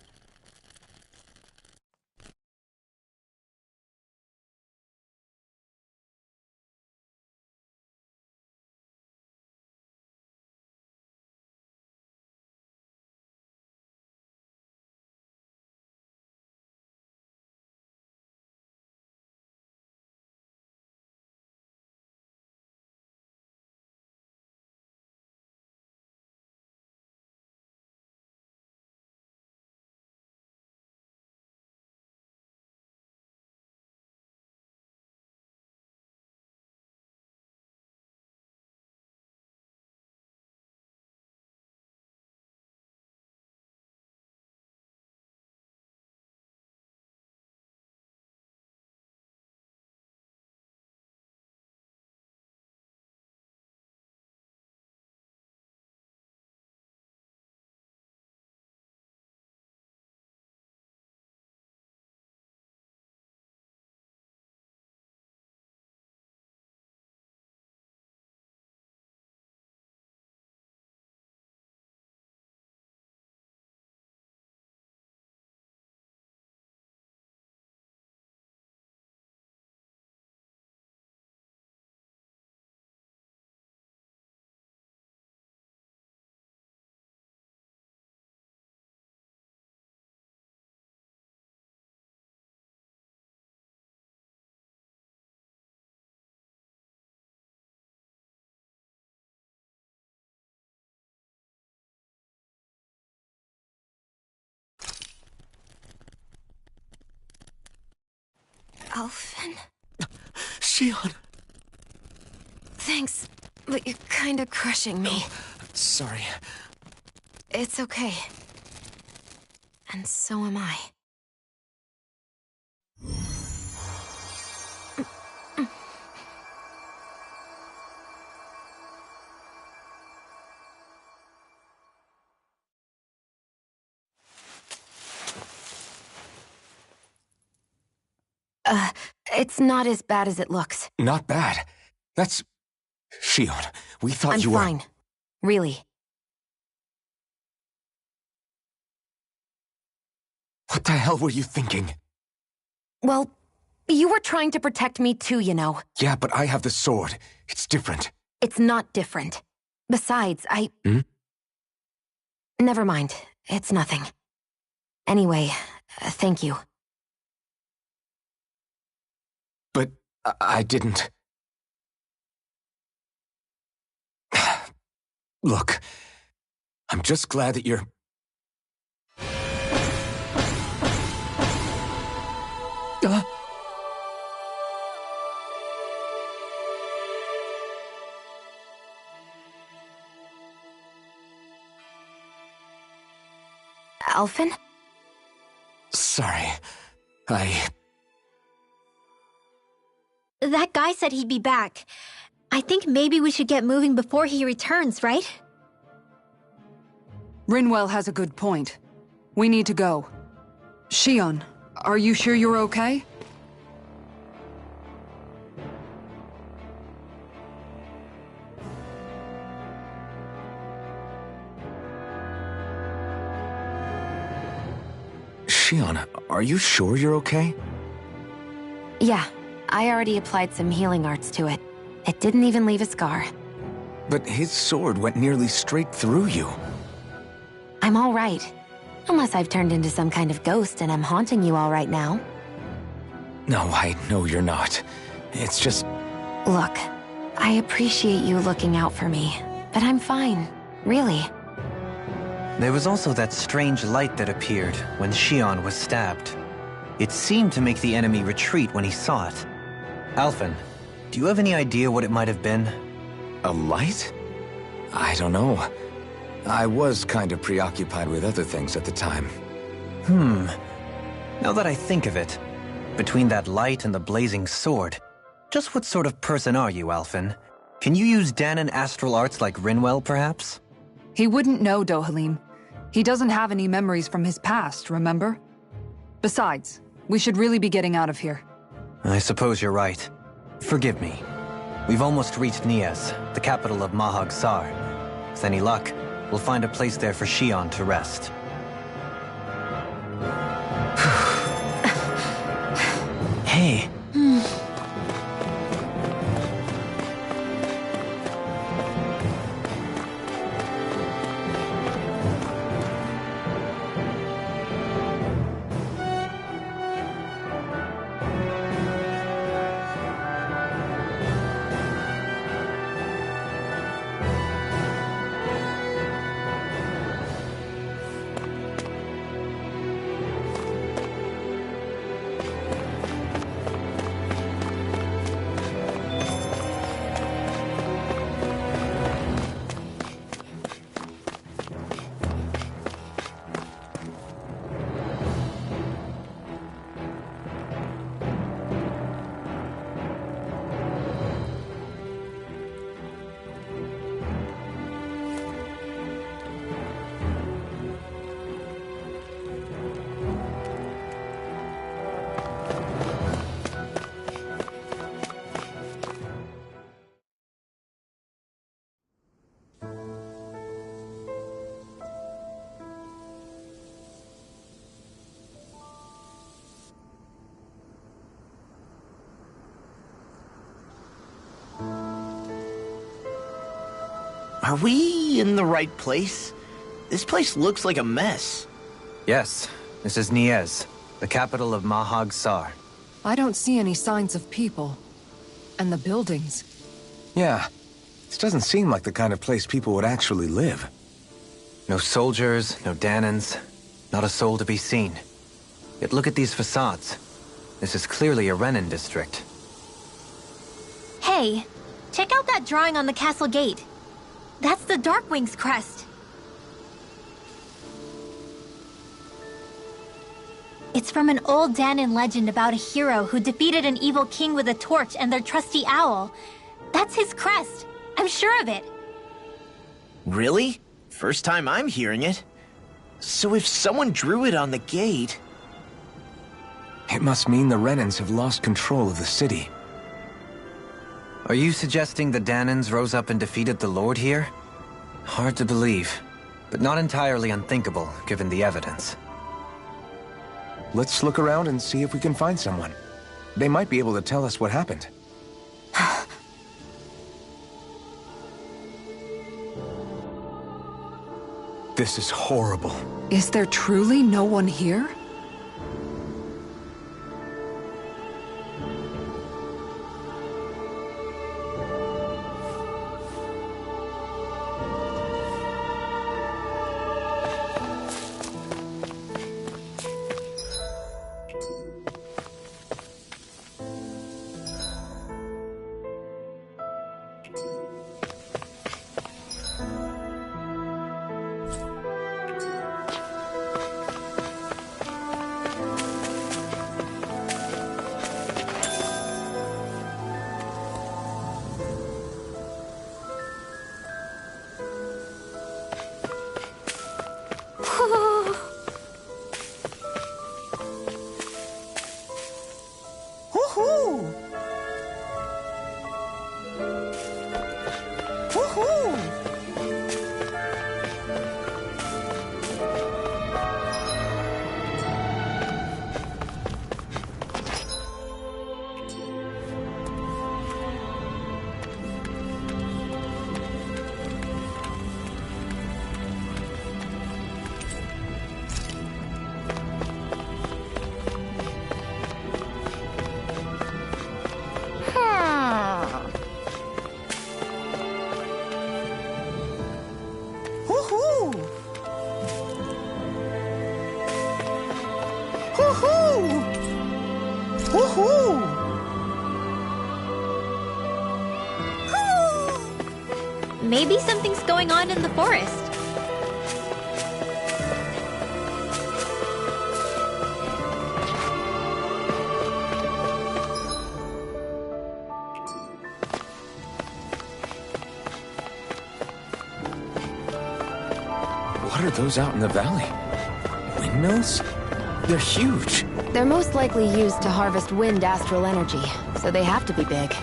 Alphen? Shion! Thanks, but you're kinda crushing me. Sorry. It's okay. And so am I. It's not as bad as it looks. Not bad. That's... Shion, we thought you were... I'm fine. Really. What the hell were you thinking? Well, you were trying to protect me too, you know. Yeah, but I have the sword. It's different. It's not different. Besides, Never mind. It's nothing. Anyway, thank you. But I didn't... Look, I'm just glad that you're... Alphen? Sorry. That guy said he'd be back. I think maybe we should get moving before he returns, right? Rinwell has a good point. We need to go. Shion, are you sure you're okay? Shion, are you sure you're okay? Yeah, I already applied some healing arts to it. It didn't even leave a scar. But his sword went nearly straight through you. I'm all right. Unless I've turned into some kind of ghost and I'm haunting you all right now. No, I know you're not. It's just... Look, I appreciate you looking out for me, but I'm fine, really. There was also that strange light that appeared when Shion was stabbed. It seemed to make the enemy retreat when he saw it. Alphen, do you have any idea what it might have been? A light? I don't know. I was kind of preoccupied with other things at the time. Now that I think of it, between that light and the blazing sword, just what sort of person are you, Alphen? Can you use Dahnan astral arts like Rinwell, perhaps? He wouldn't know, Dohalim. He doesn't have any memories from his past, remember? Besides, we should really be getting out of here. I suppose you're right. Forgive me. We've almost reached Niez, the capital of Mahag Saar. With any luck, we'll find a place there for Shion to rest. Hey. Are we in the right place? This place looks like a mess. Yes, this is Niez, the capital of Mahag Saar. I don't see any signs of people. And the buildings. Yeah, this doesn't seem like the kind of place people would actually live. No soldiers, no Dahnans, not a soul to be seen. Yet look at these facades. This is clearly a Renan district. Hey, check out that drawing on the castle gate. That's the Darkwing's crest. It's from an old Dahnan legend about a hero who defeated an evil king with a torch and their trusty owl. That's his crest. I'm sure of it. Really? First time I'm hearing it. So if someone drew it on the gate... It must mean the Renans have lost control of the city. Are you suggesting the Dahnans rose up and defeated the Lord here? Hard to believe, but not entirely unthinkable, given the evidence. Let's look around and see if we can find someone. They might be able to tell us what happened. This is horrible. Is there truly no one here? Maybe something's going on in the forest. What are those out in the valley? Windmills? They're huge. They're most likely used to harvest wind astral energy, so they have to be big.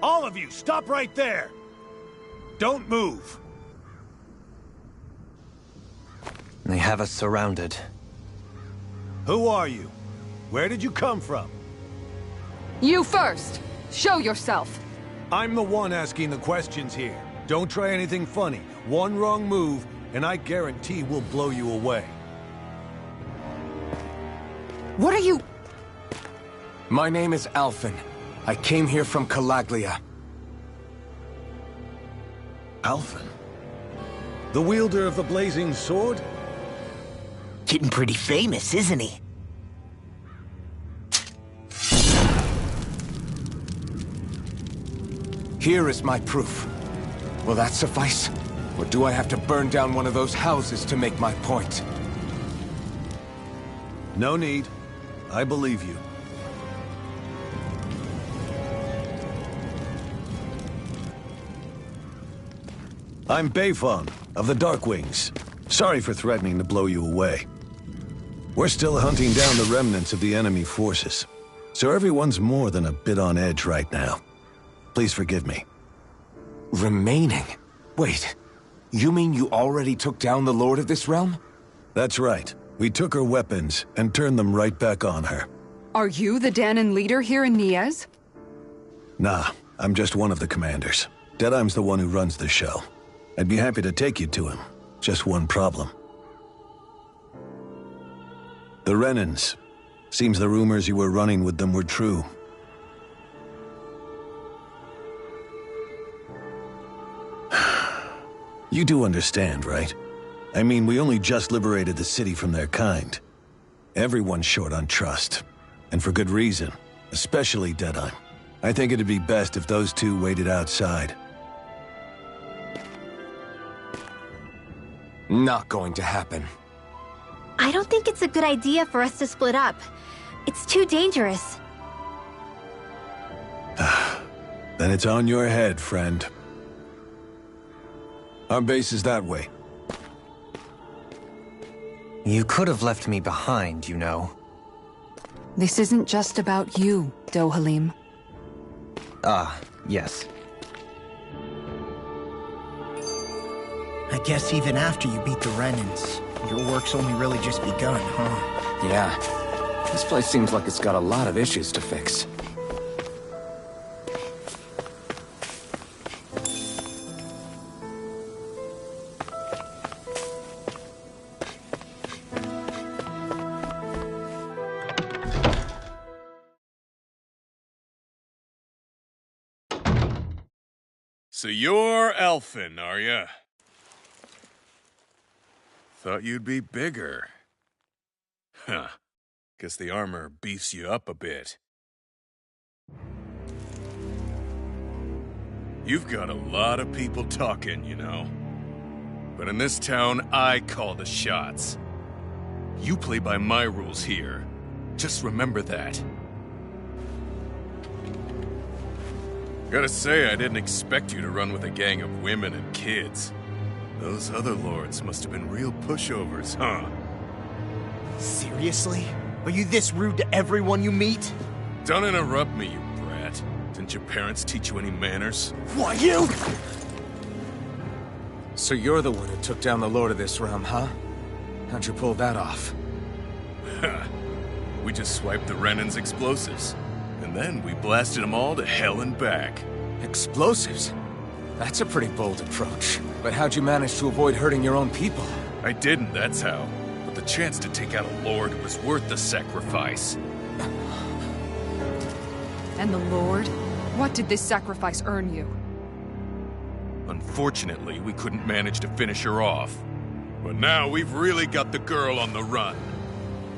All of you, stop right there! Don't move! They have us surrounded. Who are you? Where did you come from? You first! Show yourself! I'm the one asking the questions here. Don't try anything funny. One wrong move, and I guarantee we'll blow you away. What are you... My name is Alphen. I came here from Calaglia. Alphen? The wielder of the blazing sword? Getting pretty famous, isn't he? Here is my proof. Will that suffice? Or do I have to burn down one of those houses to make my point? No need. I believe you. I'm Beifong, of the Darkwings. Sorry for threatening to blow you away. We're still hunting down the remnants of the enemy forces, so everyone's more than a bit on edge right now. Please forgive me. Remaining? Wait, you mean you already took down the Lord of this realm? That's right. We took her weapons and turned them right back on her. Are you the Dahnan leader here in Niez? Nah, I'm just one of the commanders. Deadeye's the one who runs the show. I'd be happy to take you to him, Just one problem. The Renans. Seems the rumors you were running with them were true. You do understand, right? I mean, we only just liberated the city from their kind. Everyone's short on trust. And for good reason. Especially Deadeye. I think it'd be best if those two waited outside. Not going to happen. I don't think it's a good idea for us to split up. It's too dangerous. Then it's on your head, friend. Our base is that way. You could have left me behind, you know. This isn't just about you, Dohalim. Yes. I guess even after you beat the Renans, your work's only really just begun, huh? Yeah. This place seems like it's got a lot of issues to fix. So you're Elfin, are ya? Thought you'd be bigger. Huh. Guess the armor beefs you up a bit. You've got a lot of people talking, you know. But in this town, I call the shots. You play by my rules here. Just remember that. Gotta say, I didn't expect you to run with a gang of women and kids. Those other lords must have been real pushovers, huh? Seriously? Are you this rude to everyone you meet? Don't interrupt me, you brat. Didn't your parents teach you any manners? Why, you? So you're the one who took down the Lord of this realm, huh? How'd you pull that off? We just swiped the Renan's explosives. And then we blasted them all to hell and back. Explosives? That's a pretty bold approach. But how'd you manage to avoid hurting your own people? I didn't, that's how. But the chance to take out a lord was worth the sacrifice. And the Lord? What did this sacrifice earn you? Unfortunately, we couldn't manage to finish her off. But now we've really got the girl on the run.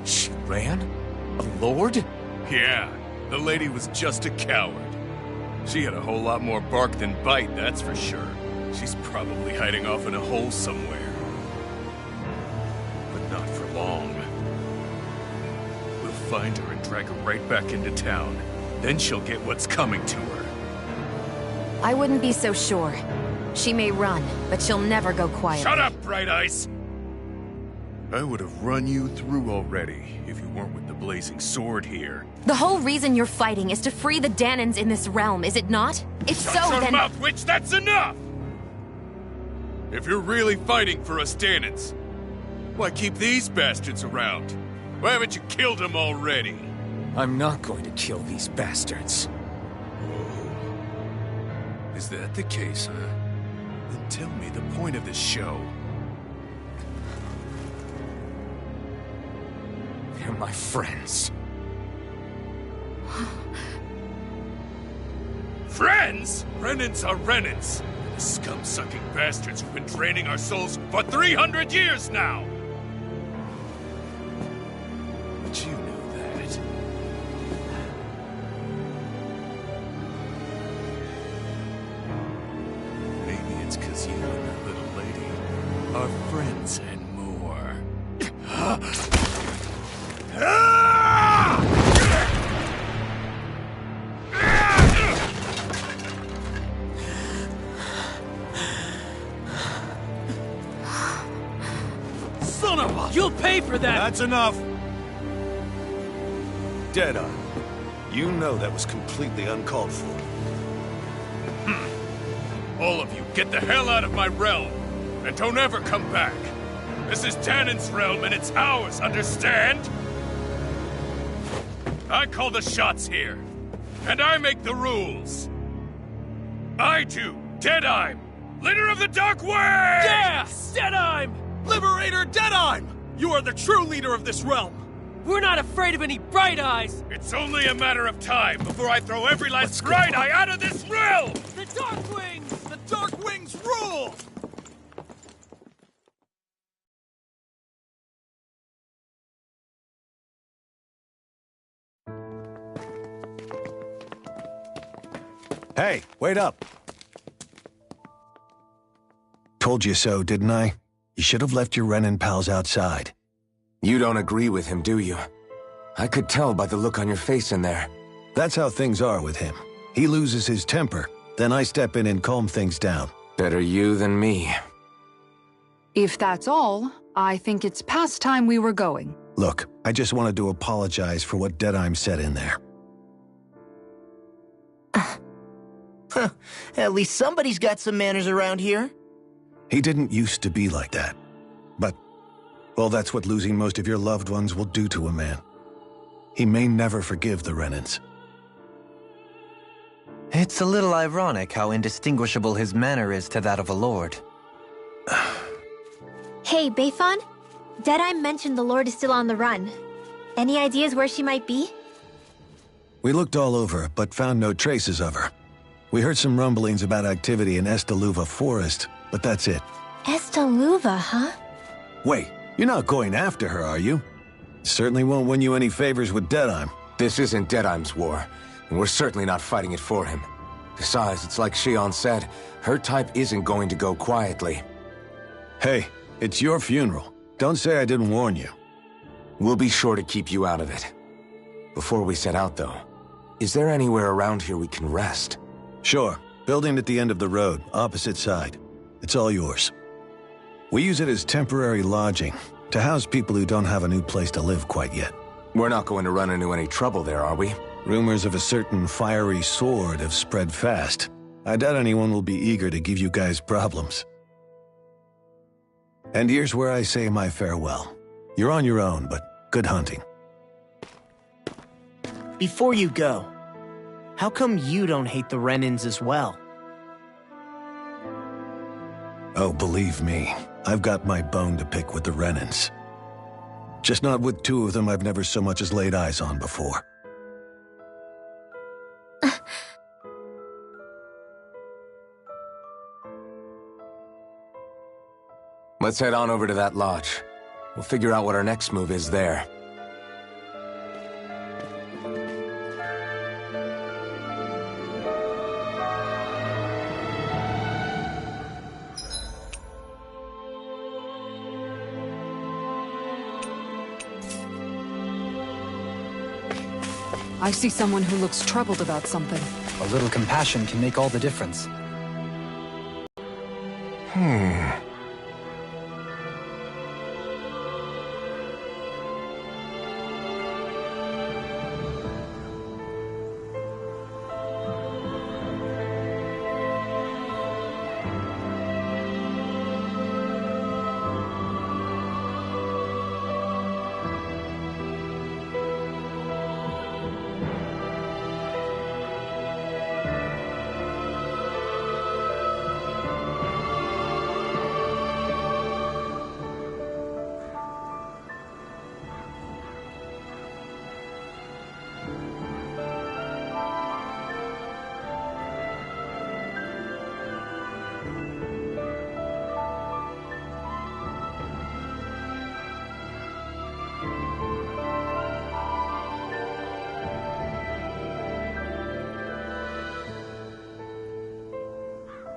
She ran? A lord? Yeah, the lady was just a coward. She had a whole lot more bark than bite, that's for sure. She's probably hiding off in a hole somewhere. But not for long. We'll find her and drag her right back into town. Then she'll get what's coming to her. I wouldn't be so sure. She may run, but she'll never go quiet. Shut up, Bright Eyes! I would have run you through already if you weren't with the blazing sword here. The whole reason you're fighting is to free the Danans in this realm, is it not? If so, Shut your then— mouth, witch! That's enough! If you're really fighting for us Danans, why keep these bastards around? Why haven't you killed them already? I'm not going to kill these bastards. Oh. Is that the case, huh? Then tell me the point of this show. They're my friends. Friends? Renans are Renans. The scum-sucking bastards who've been draining our souls for 300 years now! But you know that. Maybe it's 'cause you and that little lady are friends and more. Son of a... You'll pay for that! That's enough! Deadeye, you know that was completely uncalled for. All of you, get the hell out of my realm! And don't ever come back! This is Danan's realm and it's ours, understand? I call the shots here. And I make the rules. I do, Deadeye, Leader of the Dark Wings! Yes! Deadheim! Liberator Deadheim! You are the true leader of this realm! We're not afraid of any Bright Eyes! It's only a matter of time before I throw every last Bright Eye out of this realm! The Dark Wings! The Dark Wings rule! Hey, wait up. Told you so, didn't I? You should have left your Renan pals outside. You don't agree with him, do you? I could tell by the look on your face in there. That's how things are with him. He loses his temper, then I step in and calm things down. Better you than me. If that's all, I think it's past time we were going. Look, I just wanted to apologize for what Deadheim said in there. At least somebody's got some manners around here. He didn't used to be like that. But, well, that's what losing most of your loved ones will do to a man. He may never forgive the Renans. It's a little ironic how indistinguishable his manner is to that of a lord. Hey, Bayfon? Deadeye mentioned the Lord is still on the run. Any ideas where she might be? We looked all over, but found no traces of her. We heard some rumblings about activity in Estaluva Forest, but that's it. Estaluva, huh? Wait, you're not going after her, are you? Certainly won't win you any favors with Deadheim. This isn't Deadheim's war, and we're certainly not fighting it for him. Besides, it's like Shion said, her type isn't going to go quietly. Hey, it's your funeral. Don't say I didn't warn you. We'll be sure to keep you out of it. Before we set out, though, is there anywhere around here we can rest? Sure. Building at the end of the road, opposite side. It's all yours. We use it as temporary lodging, to house people who don't have a new place to live quite yet. We're not going to run into any trouble there, are we? Rumors of a certain fiery sword have spread fast. I doubt anyone will be eager to give you guys problems. And here's where I say my farewell. You're on your own, but good hunting. Before you go, how come you don't hate the Renans as well? Oh, believe me, I've got my bone to pick with the Renans. Just not with two of them I've never so much as laid eyes on before. Let's head on over to that lodge. We'll figure out what our next move is there. I see someone who looks troubled about something. A little compassion can make all the difference.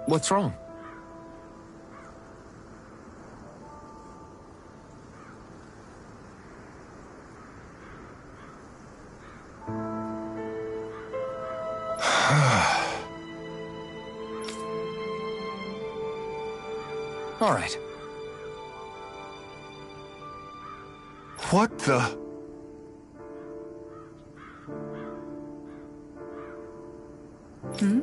What's wrong? All right. What the? Hmm?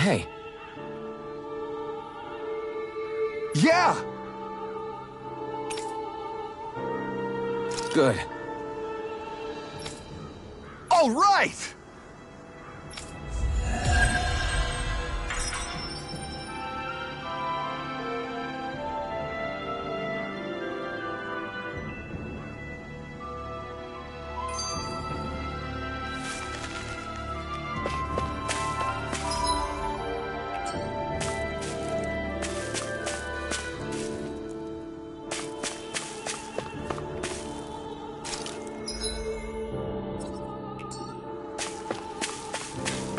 hey. Yeah! Good. All right!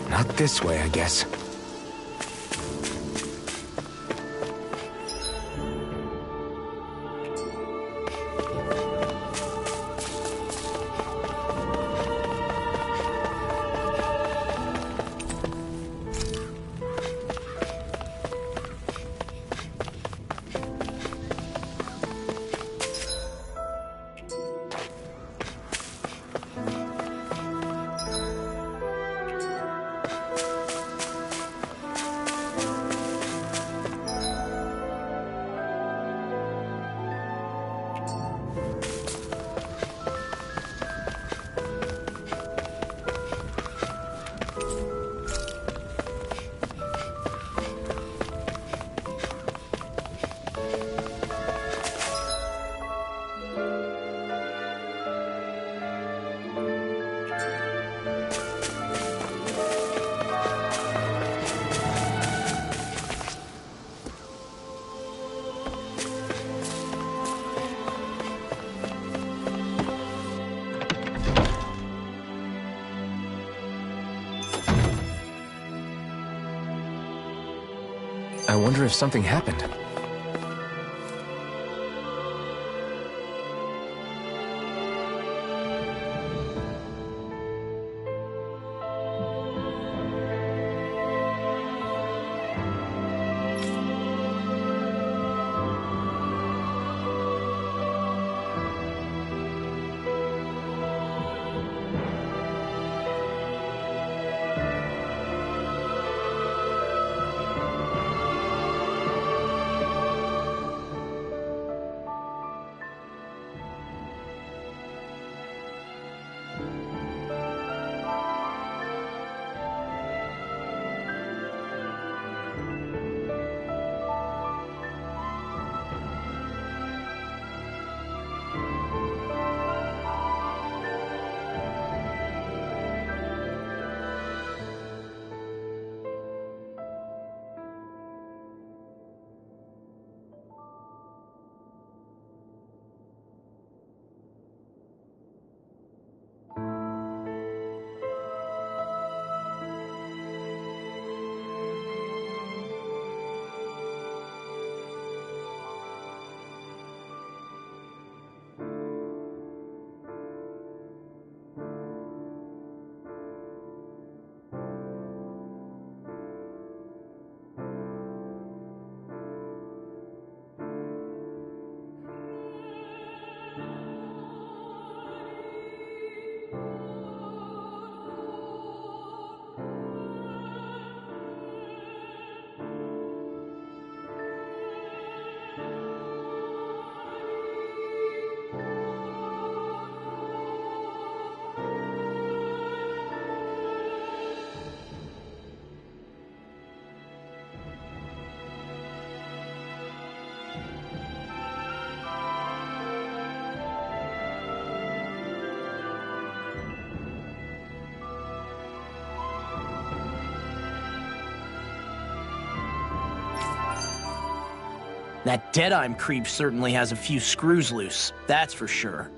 Not this way, I guess. I wonder if something happened. That Deadheim creep certainly has a few screws loose, that's for sure.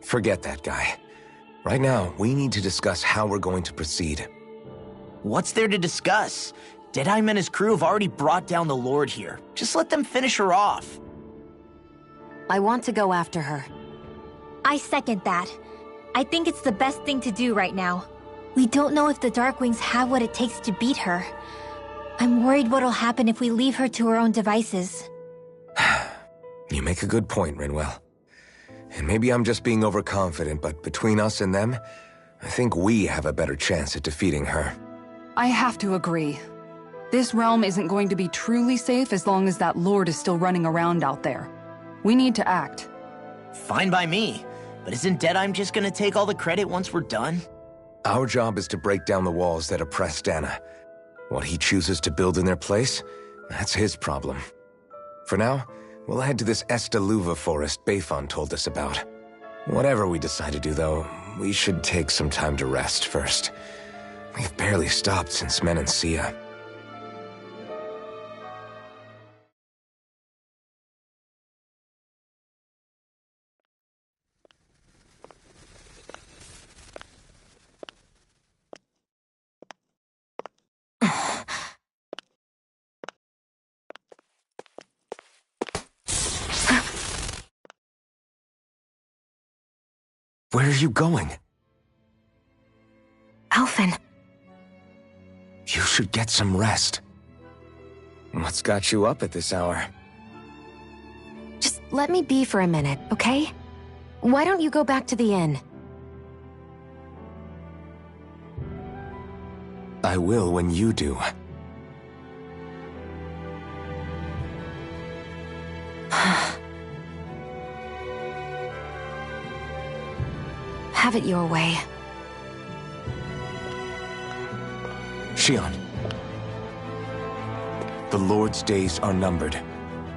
Forget that guy. Right now, we need to discuss how we're going to proceed. What's there to discuss? Deadheim and his crew have already brought down the Lord here. Just let them finish her off. I want to go after her. I second that. I think it's the best thing to do right now. We don't know if the Darkwings have what it takes to beat her. I'm worried what'll happen if we leave her to her own devices. You make a good point, Rinwell. And maybe I'm just being overconfident, but between us and them, I think we have a better chance at defeating her. I have to agree. This realm isn't going to be truly safe as long as that lord is still running around out there. We need to act. Fine by me. But isn't Deadeye just gonna take all the credit once we're done? Our job is to break down the walls that oppress Dana. What he chooses to build in their place, that's his problem. For now, we'll head to this Estaluva forest Bayfon told us about. Whatever we decide to do, though, we should take some time to rest first. We've barely stopped since Menancia. Where are you going? Alphen. You should get some rest. What's got you up at this hour? Just let me be for a minute, okay? Why don't you go back to the inn? I will when you do. Have it your way. Shionne. The Lord's days are numbered.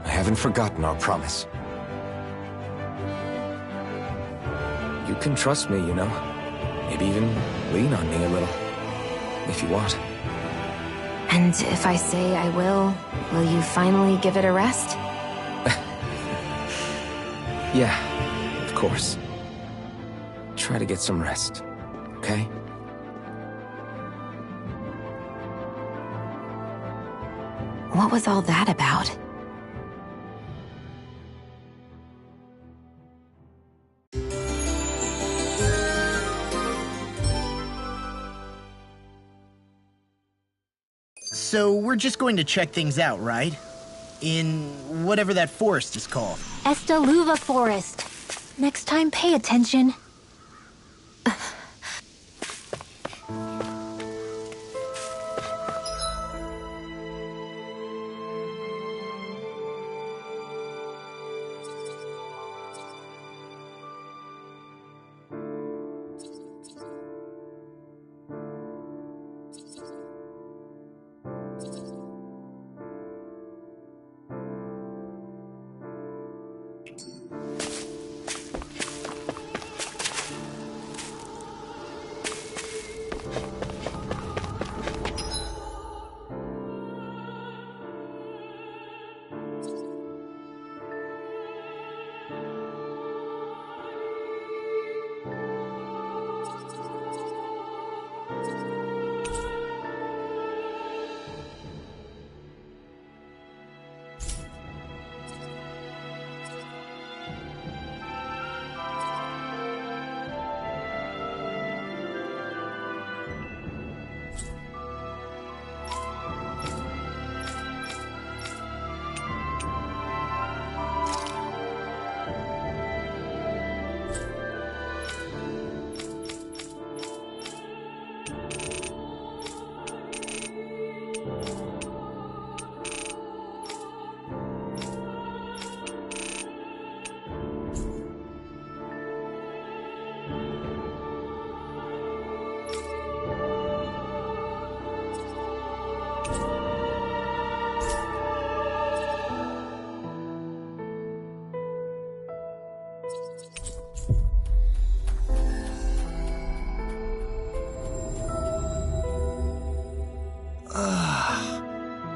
I haven't forgotten our promise. You can trust me, you know. Maybe even lean on me a little. If you want. And if I say I will you finally give it a rest? Yeah, of course. Try to get some rest, okay? What was all that about? So we're just going to check things out, right? In whatever that forest is called. Estaluva Forest. Next time, pay attention.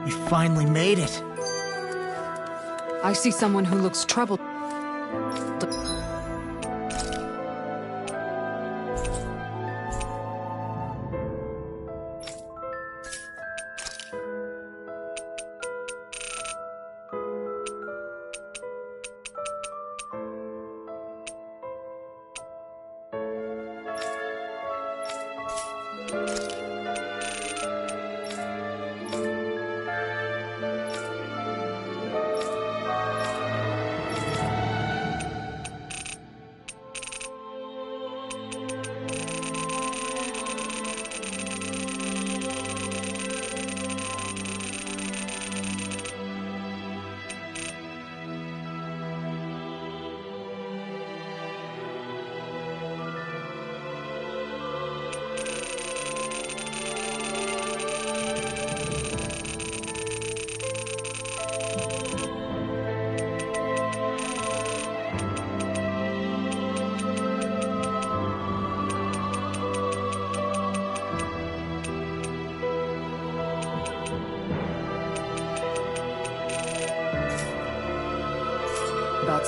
We finally made it. I see someone who looks troubled.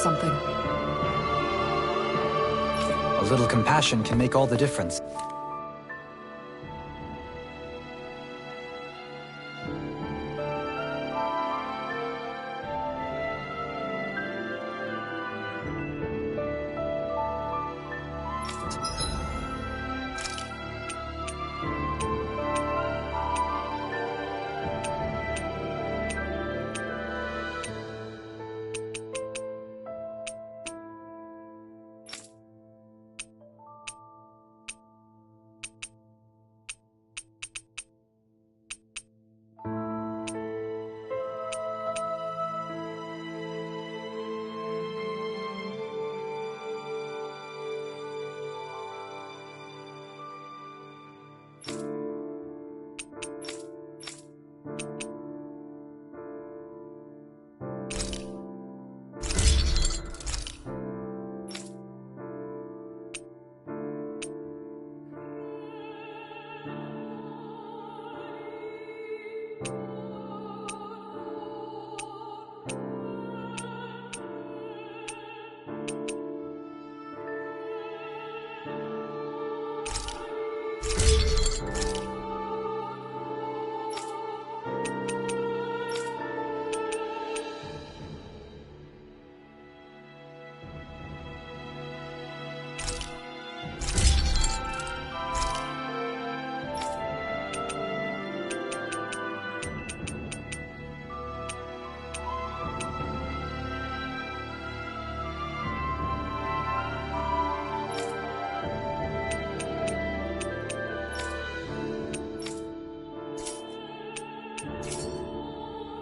something. A little compassion can make all the difference.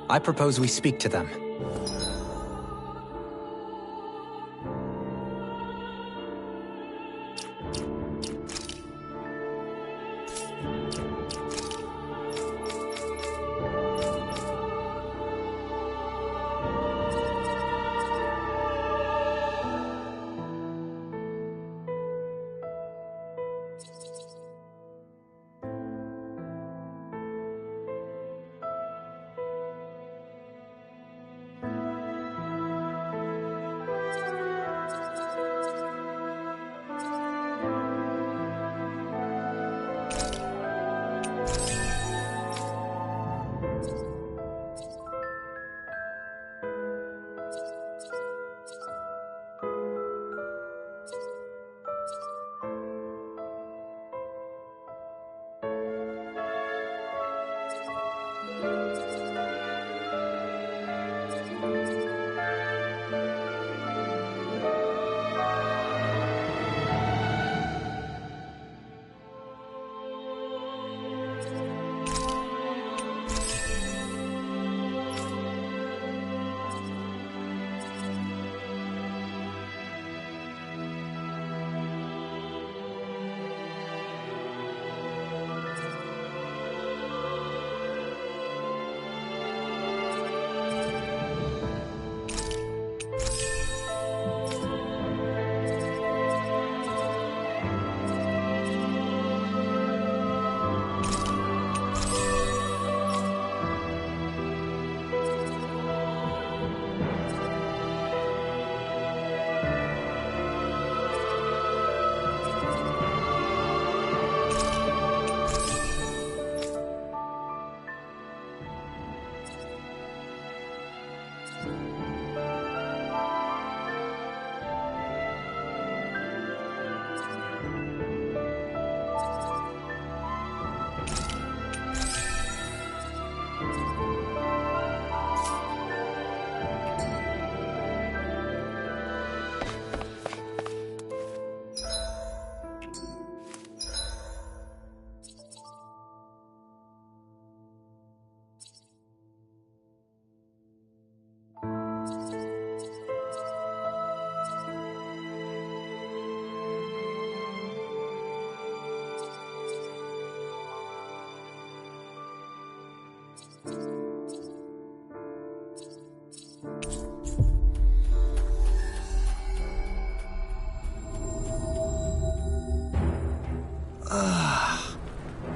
I propose we speak to them.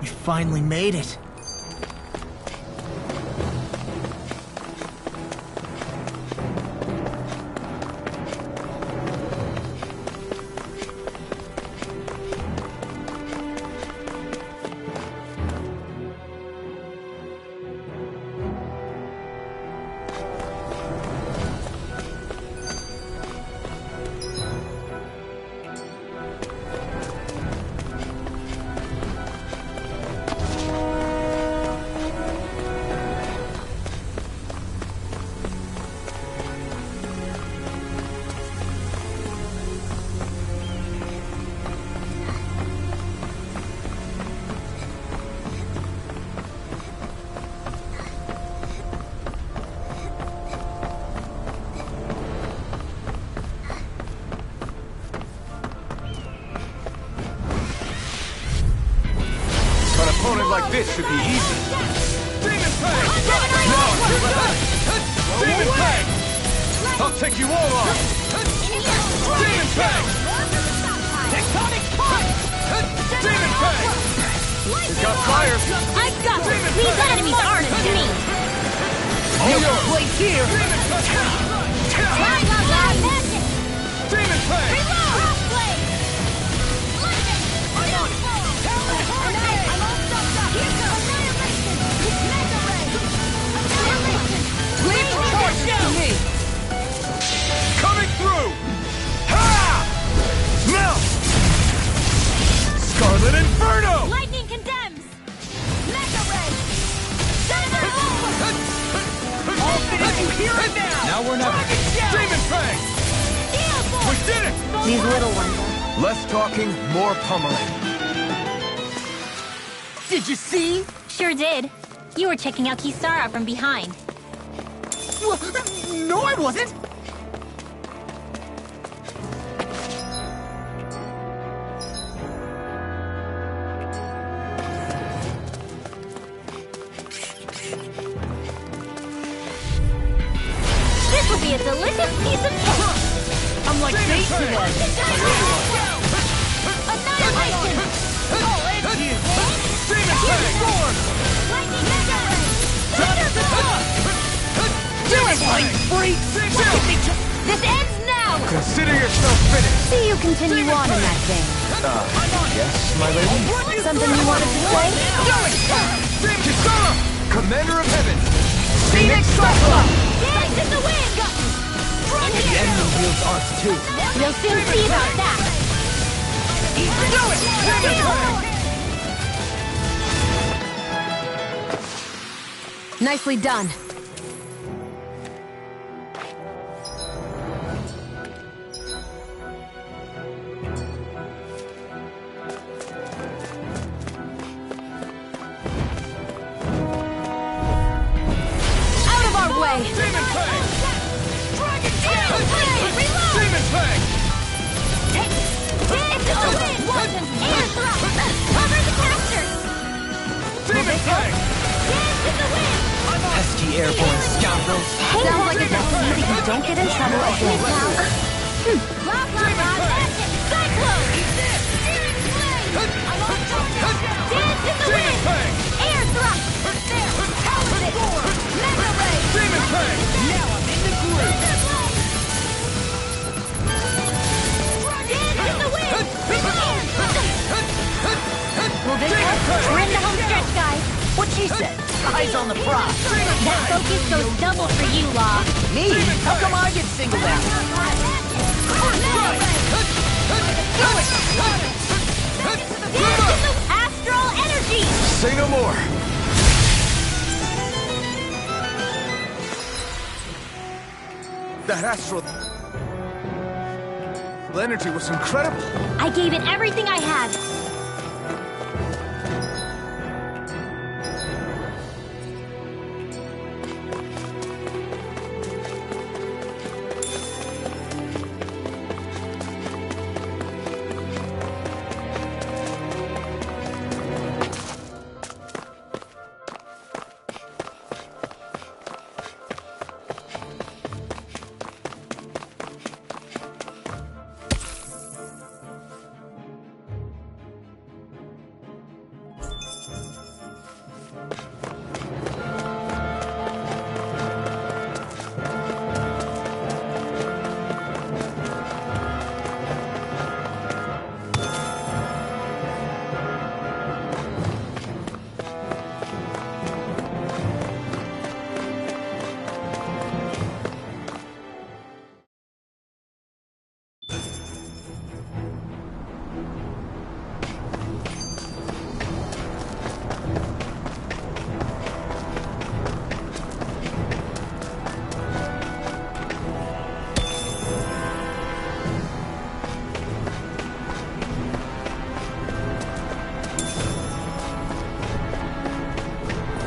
We finally made it. opponent like this should be easy. Demon Fang! Demon Fang! I'll take you all on! Demon Fang! Tectonic punch! Demon Fang! He's got fires! I've got it! These enemies aren't to me! All yours! Place here! Demon Fang! Coming through! Ha! Now! Scarlet Inferno! Lightning condemns! I'll finish you here and now! Now we're not... Demon Fang! We did it! These little ones. Less talking, more pummeling. Did you see? Sure did. You were checking out Kisara from behind. No, I wasn't! This will be a delicious piece of cake! I'm like bait to them! Annihilation! I'll end you! Demon Fang! Lightning Mega Ray! Thunderbolt! Do it, light freak! This ends now! Consider yourself finished! See you continue on in that vein. Yes, my lady? Something you wanted to say? Kisara! Commander of Heaven! Phoenix Cyclops! Dance in the wind! The enemy wields arts too. We'll soon see about that! Nicely done. Out of our way! Demon Fang! Dragon Demon Fang! Dance in the wind! Air thrust! Cover the casters! Demon Fang! Dance in the wind! Pesky airborne scoundrels! Sounds like a destiny that you don't get in trouble again. Blah, blah, blah, magic! Cyclone! Steering flame! I'm on Dance in the wind! Air thrust! Paladin! Mega ray! Demon Fang! Now I'm in the groove! Dance in the wind! Moving up. We're in the home stretch, guys. What she said? Eyes on the prize! That focus goes double for you, Law. Me? How come I get singled out? Astral energy! Say no more! That astral... energy was incredible! I gave it everything I had.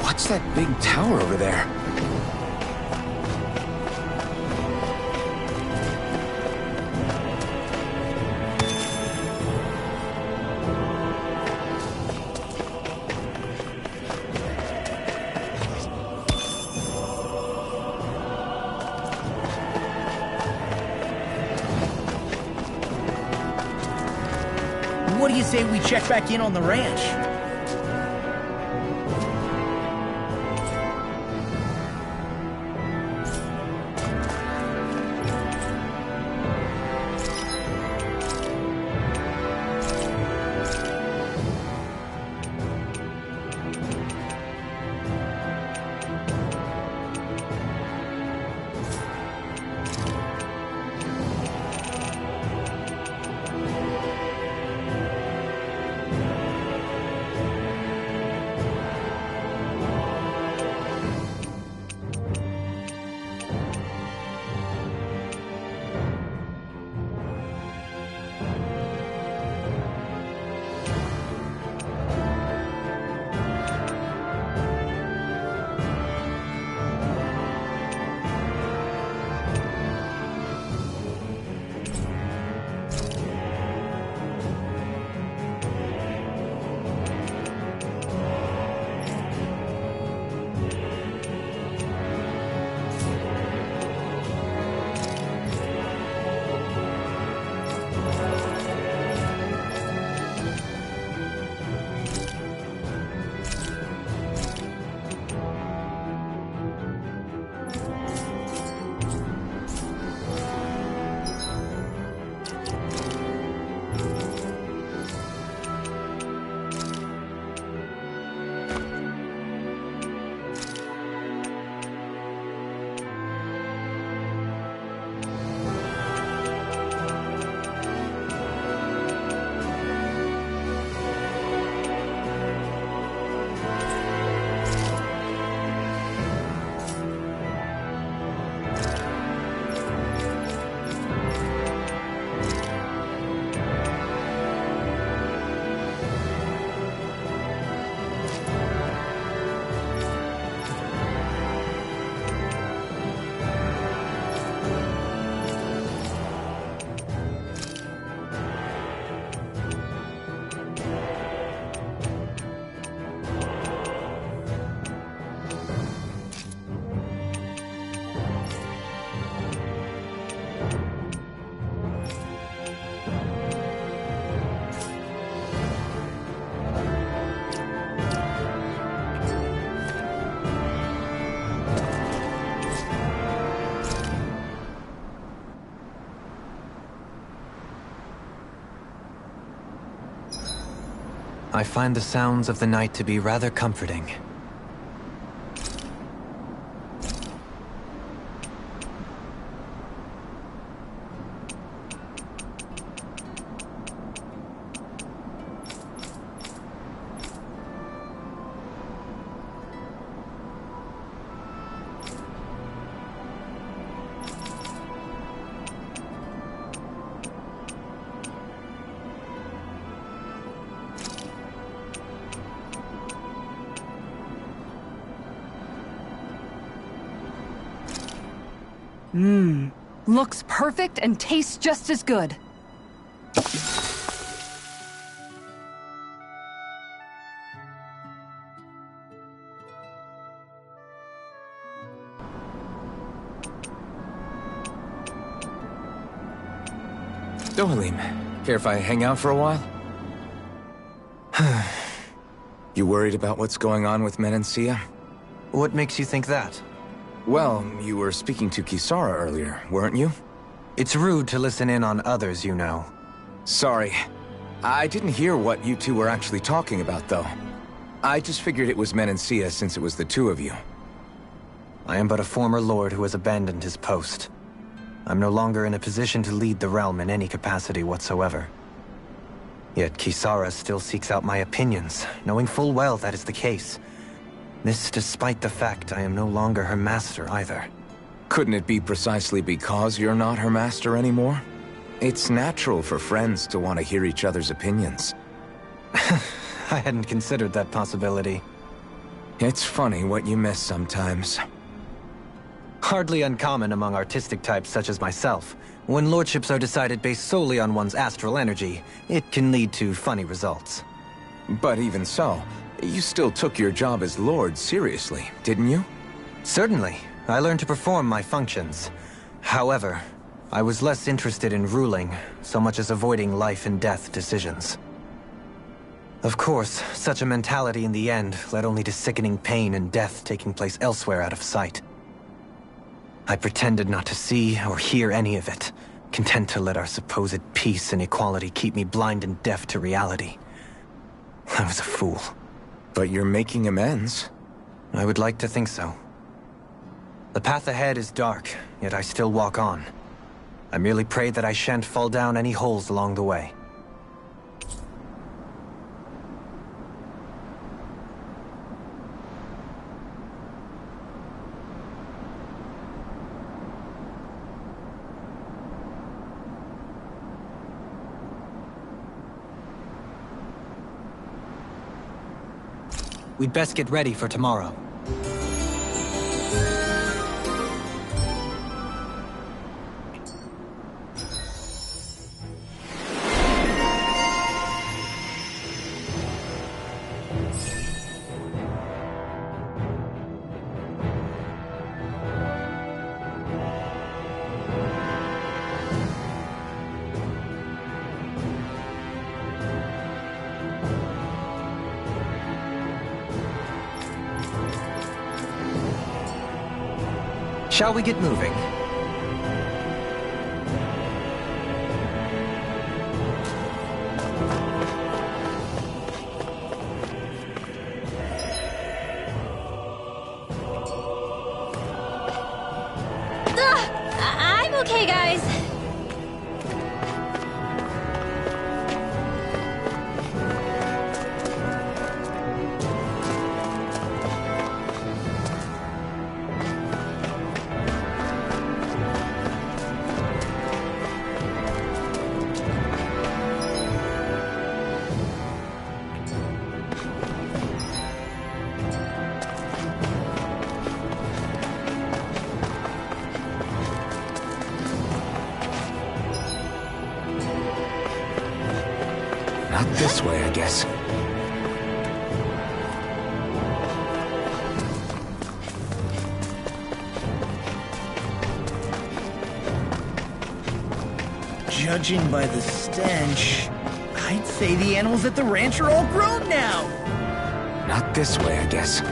What's that big tower over there? what do you say we check back in on the ranch? I find the sounds of the night to be rather comforting. Looks perfect and tastes just as good. Dohalim, care if I hang out for a while? You worried about what's going on with Menancia? What makes you think that? Well, you were speaking to Kisara earlier, weren't you? It's rude to listen in on others, you know. Sorry. I didn't hear what you two were actually talking about, though. I just figured it was Menancia since it was the two of you. I am but a former lord who has abandoned his post. I'm no longer in a position to lead the realm in any capacity whatsoever. Yet Kisara still seeks out my opinions, knowing full well that is the case. This despite the fact I am no longer her master either. Couldn't it be precisely because you're not her master anymore? It's natural for friends to want to hear each other's opinions. I hadn't considered that possibility. It's funny what you miss sometimes. Hardly uncommon among artistic types such as myself. When lordships are decided based solely on one's astral energy, it can lead to funny results. But even so, you still took your job as Lord seriously, didn't you? Certainly. I learned to perform my functions. However, I was less interested in ruling, so much as avoiding life and death decisions. Of course, such a mentality in the end led only to sickening pain and death taking place elsewhere out of sight. I pretended not to see or hear any of it, content to let our supposed peace and equality keep me blind and deaf to reality. I was a fool. But you're making amends. I would like to think so. The path ahead is dark, yet I still walk on. I merely pray that I shan't fall down any holes along the way. We'd best get ready for tomorrow. Shall we get moving? I'm okay, guys. Not this way, I guess. Judging by the stench, I'd say the animals at the ranch are all grown now. Not this way, I guess.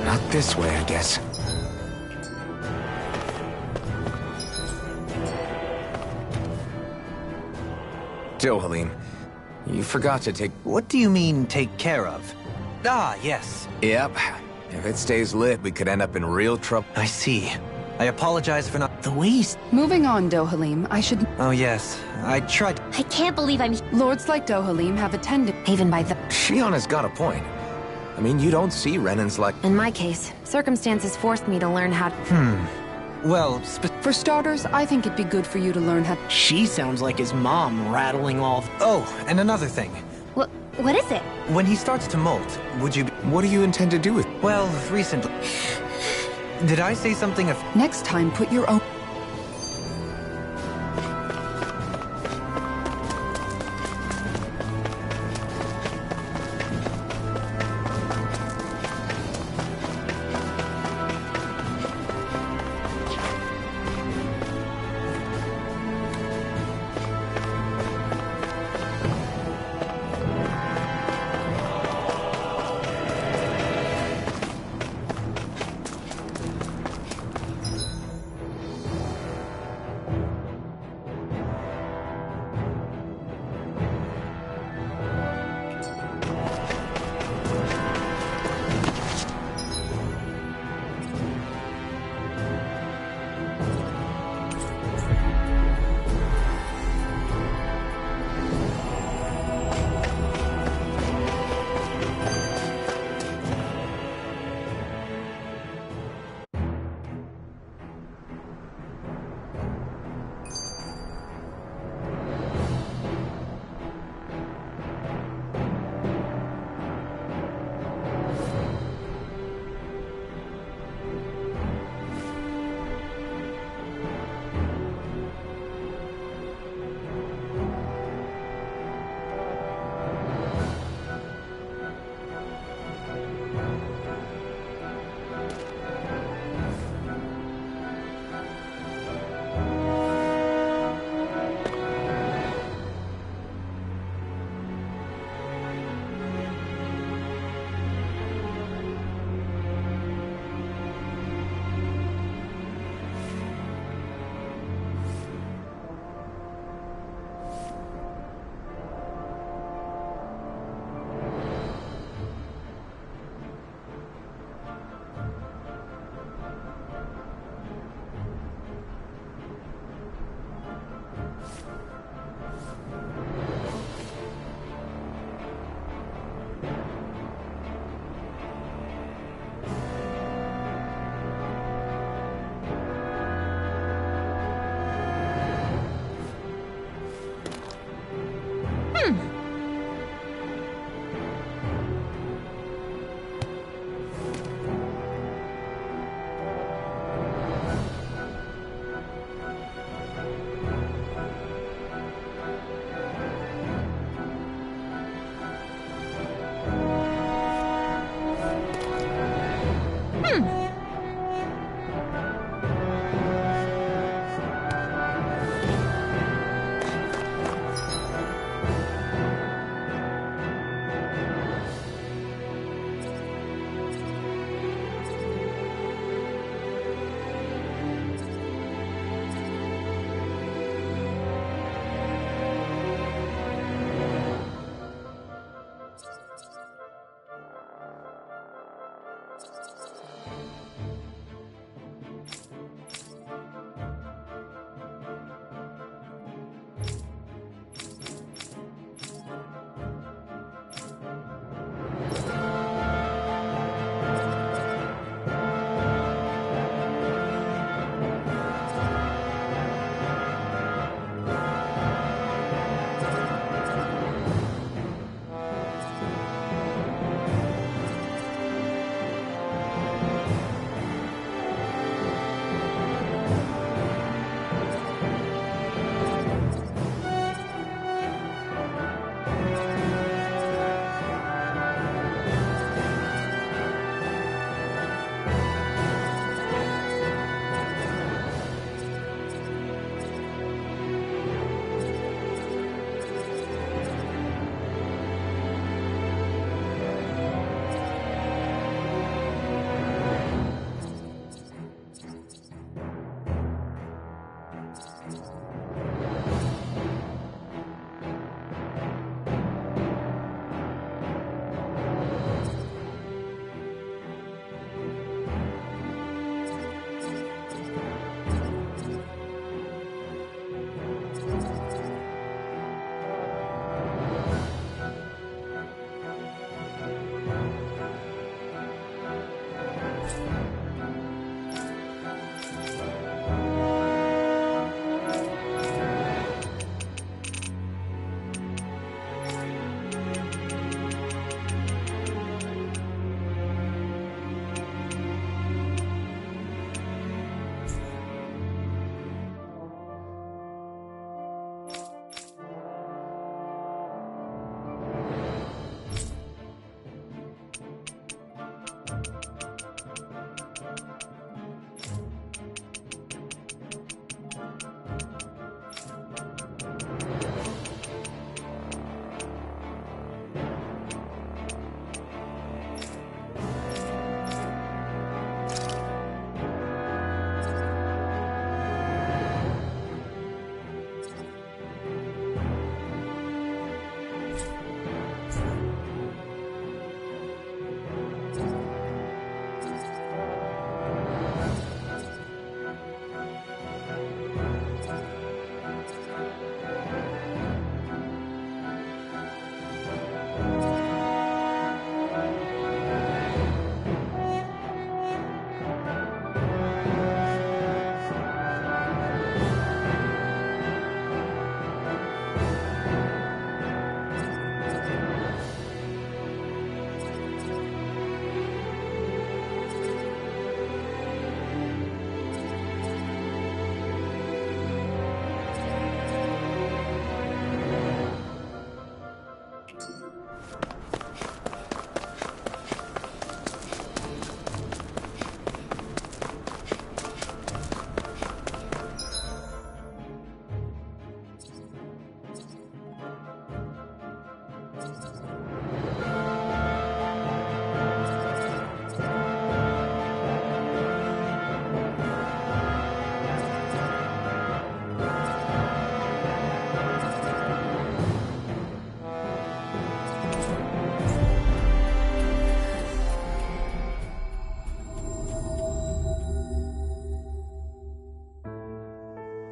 Not this way, I guess. Dohalim, you forgot to take... What do you mean, take care of? Ah, yes. Yep. If it stays lit, we could end up in real trouble. I see. I apologize for not... The waste. Moving on, Dohalim, I should... Oh, yes. I tried... I can't believe I'm... Lords like Dohalim have attended... Even by the... Shionna's got a point. I mean, you don't see Renans like... In my case, circumstances forced me to learn how... Well, for starters, I think it'd be good for you to learn how... She sounds like his mom rattling all... Oh, and another thing. What is it? When he starts to molt, would you... What do you intend to do with... Well, recently... Did I say something of... Next time, put your own...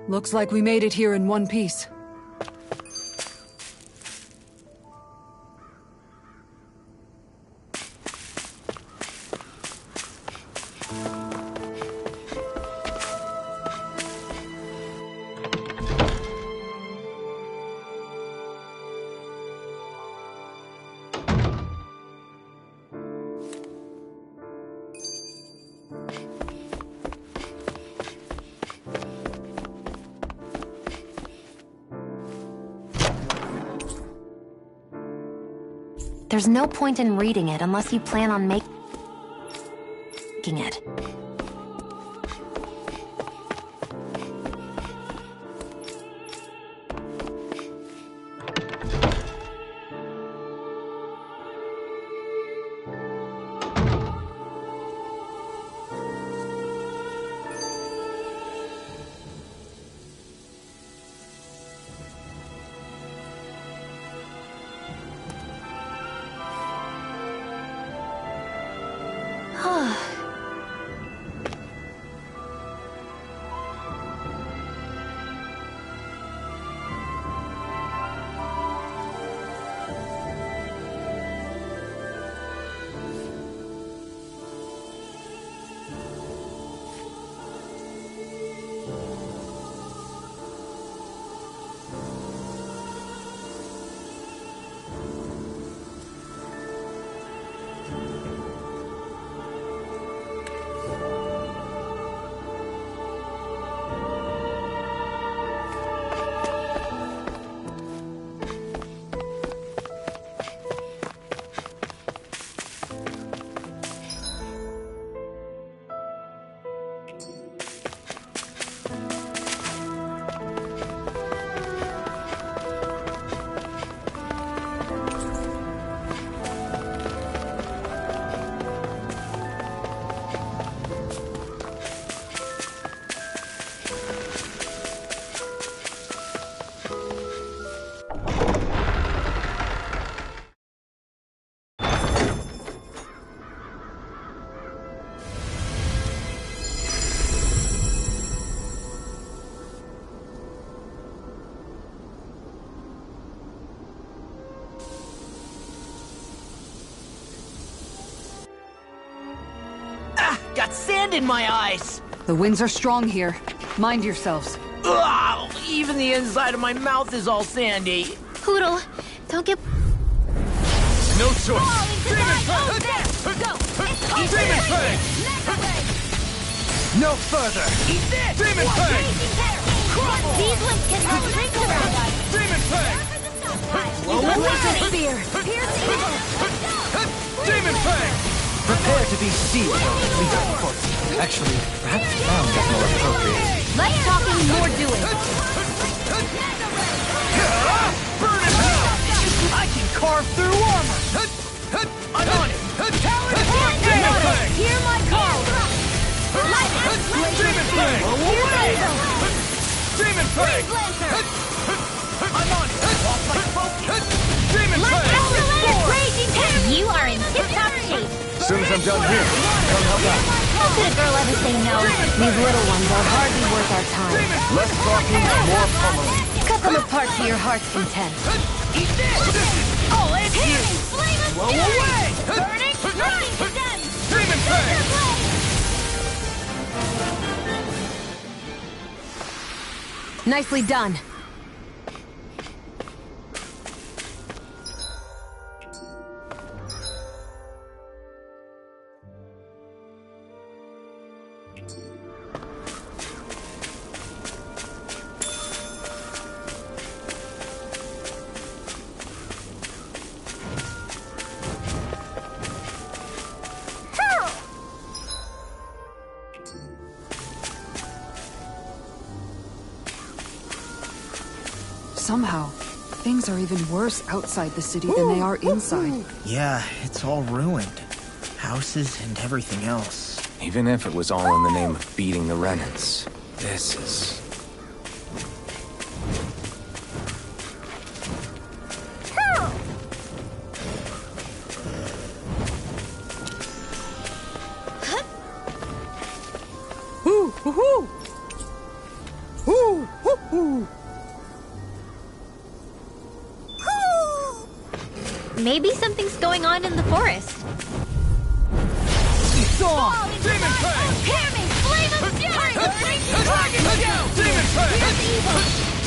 Looks like we made it here in one piece. There's no point in reading it unless you plan on making it. Got sand in my eyes! The winds are strong here. Mind yourselves. Ugh, even the inside of my mouth is all sandy. Poodle, don't get... No choice! Demon Fang! No further! Eat this! Demon Fang! These ones can have drinks around us! Demon Fang! Spear! Demon Fang! Prepare to be sealed, leave foot. Actually, perhaps bound is more appropriate. Less talking, more doing. Burn in hell! I can carve through armor! I'm on it! Demon Fang! Hear my call! Demon Fang! Demon Fang! I'm on it! Lost my focus! Demon Fang! You are in tip-top shape. As soon as I'm done here, come help out. How could a girl ever say no? These little ones are hardly worth our time. Less talking, more pummeling. Cut them apart to your heart's content. Eat this! Oh, it's you! Blow away! Burning, running, condemned! Demon Fang! Nicely done. Somehow, things are even worse outside the city than they are inside. Yeah, it's all ruined. Houses and everything else. Even if it was all in the name of beating the Renans, this is... Ooh, ooh, ooh. Ooh, Maybe something's going on in the forest. Storm! Demon Fang! Hear me! Flame of fury! Target down! Demon Fang!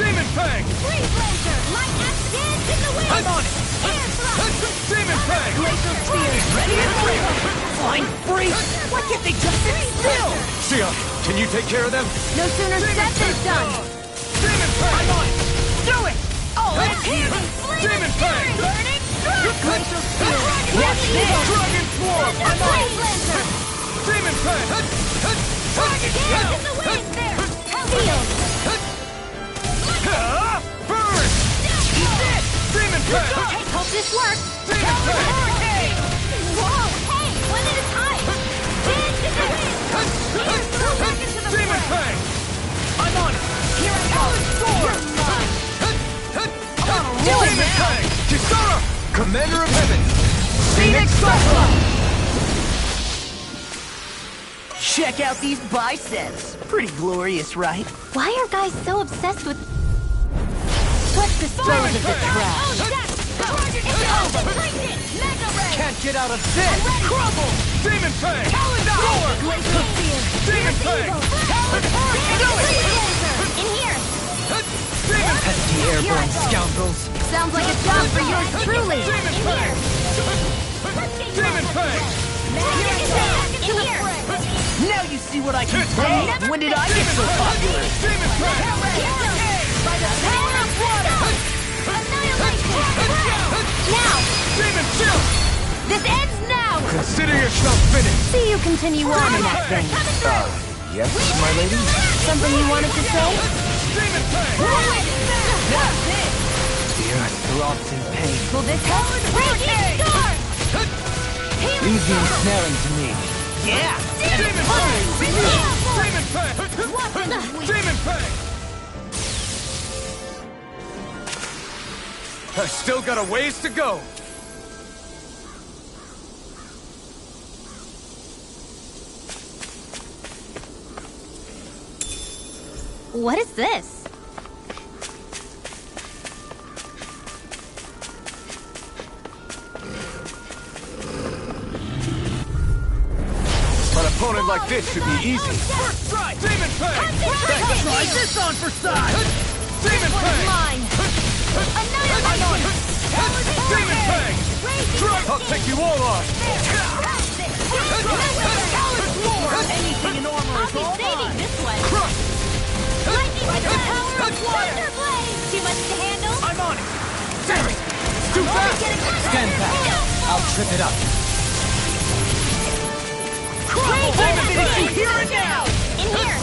Demon Fang! Freeze laser! Light axe dance in the wind! I'm on it! Air thrust! Demon Fang! Laser spear! Ready to move! Flying free! Why can't they just sit still? Shia, can you take care of them? No sooner said than done! Demon Fang! I'm on it! Do it! Oh, let's hear me! Demon Fang! Burning strike! Laser spear! Watch this! Dragon Swarm! I'm on it! Laser! Demon Fang! Target dance in the wind! There! Field! Burn! Eat this! Demon Fang! Hope this works! Demon Fang! Hurricane! Whoa! Hey! One at a time! Dance in the wind! Here! Throw back into the Demon fray! Fang! I'm on it! Here I go! Sword! Do it Demon now! Fang! Kisara! Commander of Heaven! Phoenix Cyclops! Check out these biceps. Pretty glorious, right? Why are guys so obsessed with... Let's dispose of the trash. Oh, Death! Target is over! Mega Ray! Can't get out of this! Crumble! Demon Fang! Sword! Glacial Spear! Demon Fang! In here! Pesky airborne scoundrels! Sounds like a job for yours truly! Demon In Fang! here! Demon Fang! In here! Now you see what I can do! When did I get so popular? Demon Fang! By the power of water! Annihilation! Now! Demon Shield! This ends now! Consider yourself finished! See you continue on in that vein. Yes, my lady? Something you wanted to say? Demon Fang! That's it! The earth throbs in pain. Will this help? Raging Storm! Leave the ensnaring to me. Yeah! Demon Fang! Demon Fang! Demon Fang! I still got a ways to go! What is this? An opponent like this should be easy. First strike! Demon Fang! Try this on for size! Demon Fang! Mine! Annihilation! Demon Fang! I'll take you all on! Anything in armor I'll is be all saving mine! this one! Lightning by the power of water! Thunderblade! Too much to handle? I'm on it! Too fast! Stand back. I'll trip it up. Here and now! In here!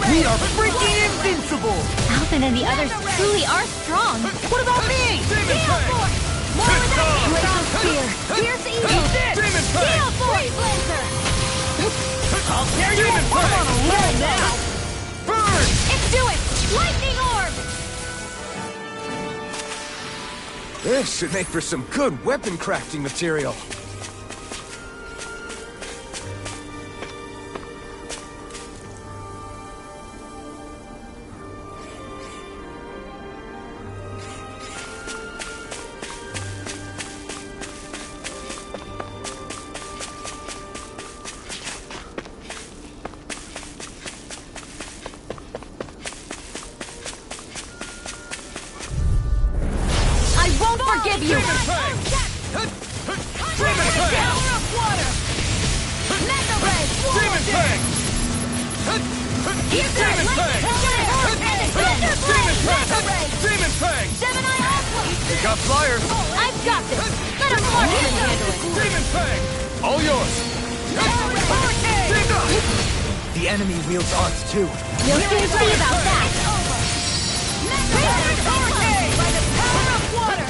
We are freaking invincible! Alvin and the others truly are strong! What about me? Demon Fang! More with that! Glacial Spear! Fierce Evil! Demon Fang! Steel Force! Blazer! I'll tear you Demon apart Fang! on a roll now! Burn! It's do it! Lightning Orb! This should make for some good weapon crafting material. I won't forgive you! Demon Fang! Demon Fang! Power of water! Mega Ray! Demon Fang! Here's Demon that Fang! Thunder Blade! Mega Ray! Demon Fang! Gemini Alpha! You got flyers. I've got this! Let a marksman handle it! Demon Fang! All yours. The enemy wields arts too. You'll soon see about that! By the power of water!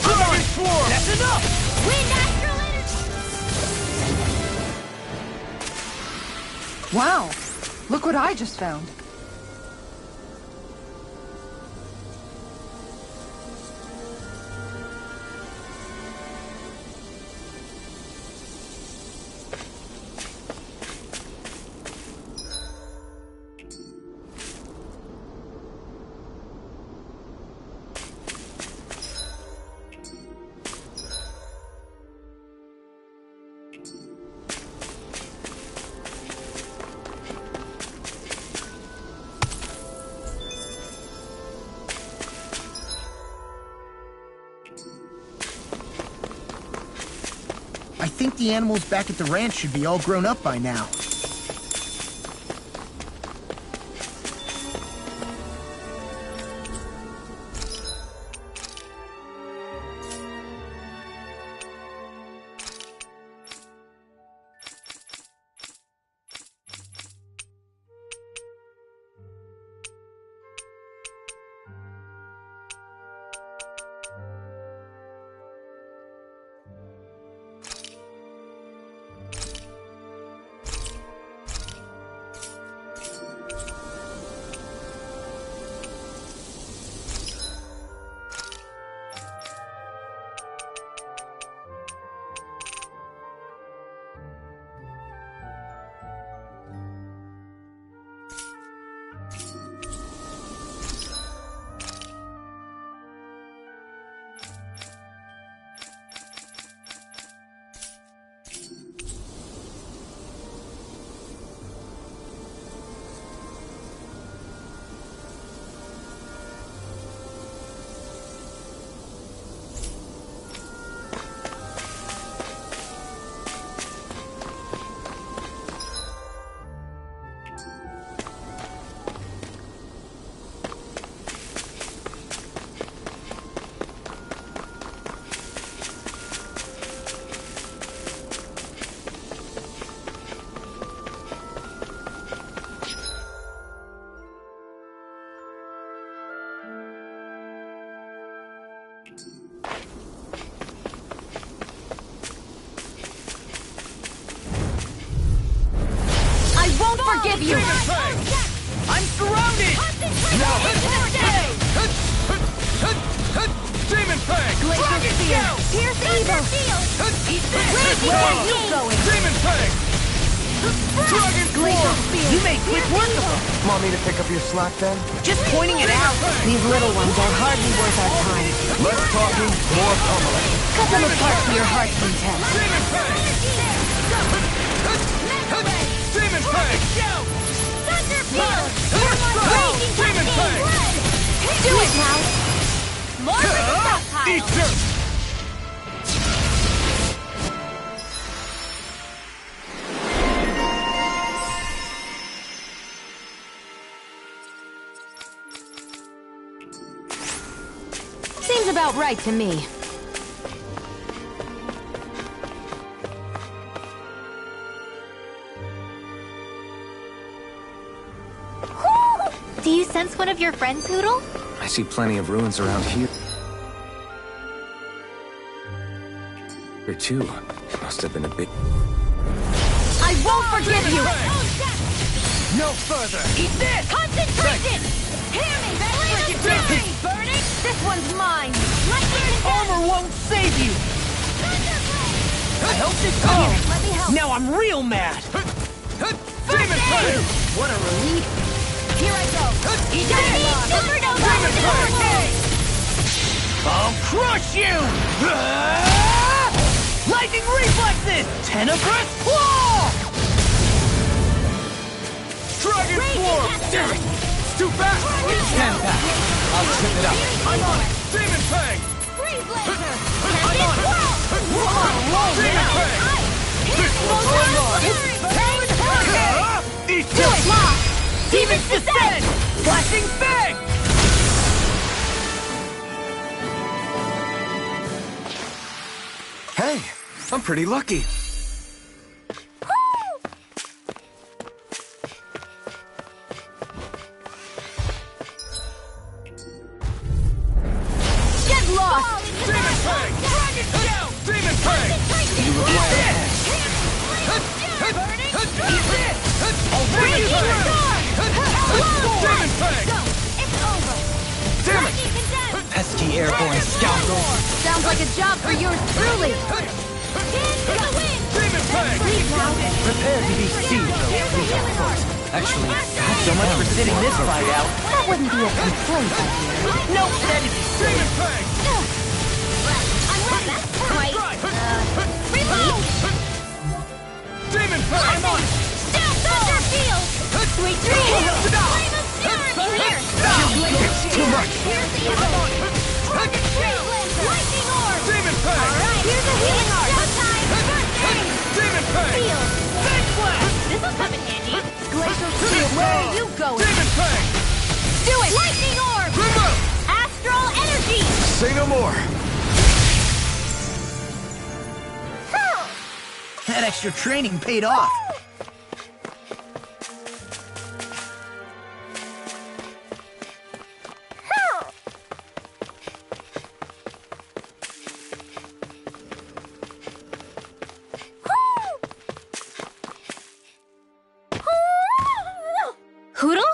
Dragon Swarm! That's enough! Wind Astral Energy! Wow! Look what I just found. think the animals back at the ranch should be all grown up by now. Forgive you! I'm surrounded! Now! Demon Fang! Glacier Spear! Pierce evil! Eat this! Where you going? Demon Fang! Dragon Glacier Spear! You made quick work of them! Want me to pick up your slack then? Just pointing it out! These little ones are hardly worth our time. Less talking, more pummeling. Cut them apart to your heart's content. Demon Fang! Demon Fang! Demon Fang! Do it now! Eat dirt! Seems about right to me. Do you sense one of your friends, Hootle? I see plenty of ruins around here. Here too. It must have been a big... I won't forgive you! No further! Eat this! Concentration! Hear me! That's burning! This one's mine! Armor won't save you! I hope this helps! Let me help! Now I'm real mad! Demon Fang! What a relief! Here I go! Eat this! I'll crush you! Lightning reflexes! Tenebrous claw! Dragon Swarm! Damn it! It's too fast! Stand back! I'll trip it up. I'm on it! Demon Fang! Freeze laser! I'm on it! Demon Fang! Eat this! Demons descend! Flashing Fang! Hey, I'm pretty lucky. Get lost! Demon Fang! Dragon Shell! Demon Fang! You look like Eat this! Demon Fang! It's over! Damn it! pesky airborne scoundrel. Sounds like a job for yours truly! Demon Fang! Prepare to be seized, though, fleet on foot. Actually, not so much for sitting this fight out. That wouldn't be a complaint, I hear. Nope, that'd be Demon Fang! I'm ready! Wait, reload! Demon Fang! I'm on it! Still Thunder Field! Retreat! Flame of Fury! Here! It's too much! Here's the evil! Lightning Orb! Demon Fang! Alright, here's the healing orb! Showtime! Let's do it! Lightning orb! Remove! Astral energy! Say no more! That extra training paid off. Hootle?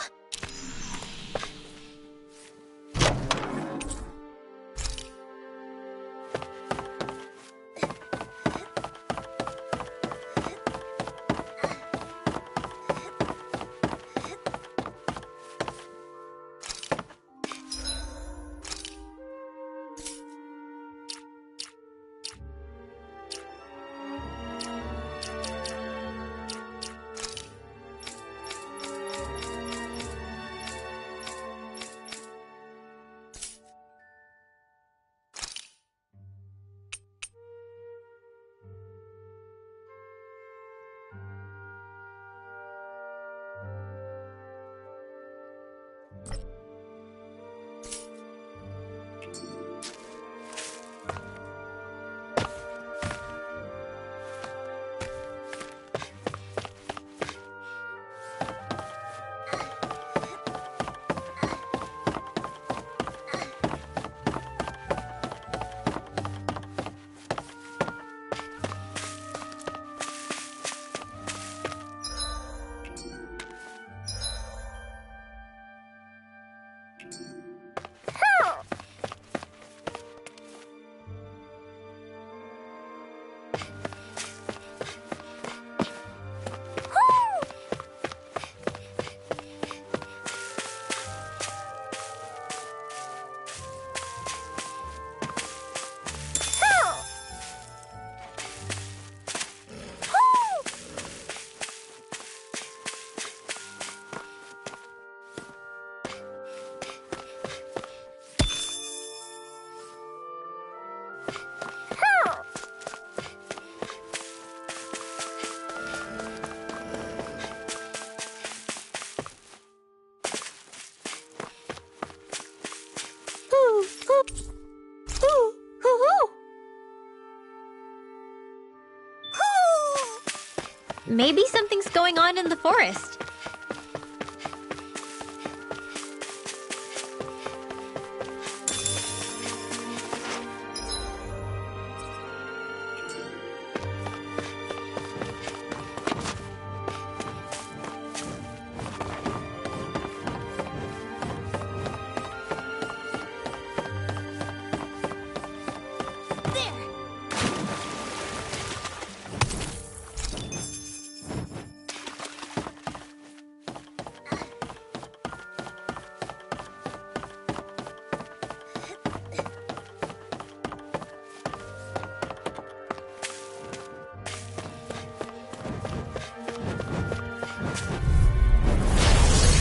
Maybe something's going on in the forest.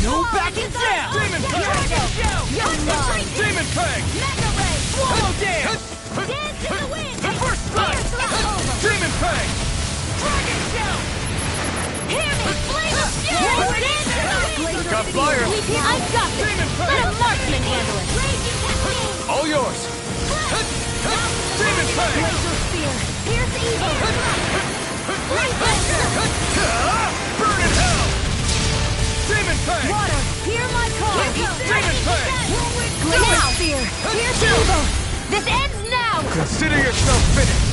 No backing down! Demon Fang! Demon Fang! Mega Ray! Swallow dance! Dance in the wind! The first strike! Demon Fang! Dragon Shout! Hear me! Flame of fury! Dance in the wind! Got fire! I've got this! Demon Fang! Let a marksman handle it! Raging Cascade! All yours! Demon Fang! Laser Spear! Pierce evil! Burn in hell! Demon Fang! Water! Hear my call! Demon Fang! Glacial Spear! Pierce evil! This ends now! Consider yourself finished!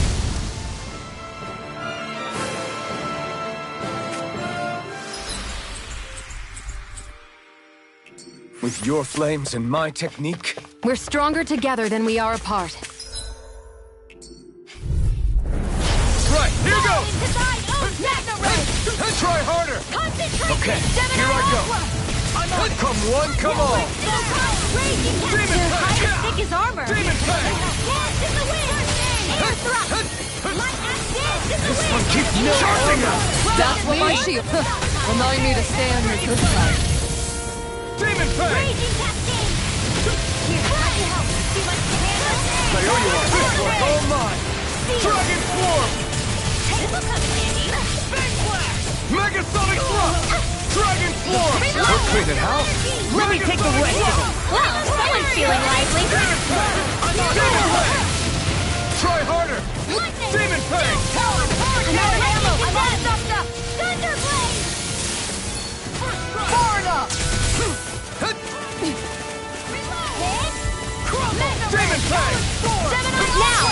With your flames and my technique? We're stronger together than we are apart. Right, here goes! Try harder! Okay, here I go! Come one, come all! Raging Demon Fang! Thick as armor! Demon Fang! Dance in the wind! Air thrust! Light axe dance in the This one wind! keeps charging us! That's what my shield. Remind me to stay on your good side. Demon Fang! Raging Cascade! Here, let me help! See what you can handle? I owe you one! This one's all mine! Dragon Swarm! This will come in handy! Fang Flash! Megasonic Thrust! Dragon Swarm! Look me! then how? Let me take the rest of it. Well, someone's feeling lively. Try harder! Demon Fang! Another ammo! I'm all stuffed up! Thunder Blade! Far enough! Demon Fang! Now!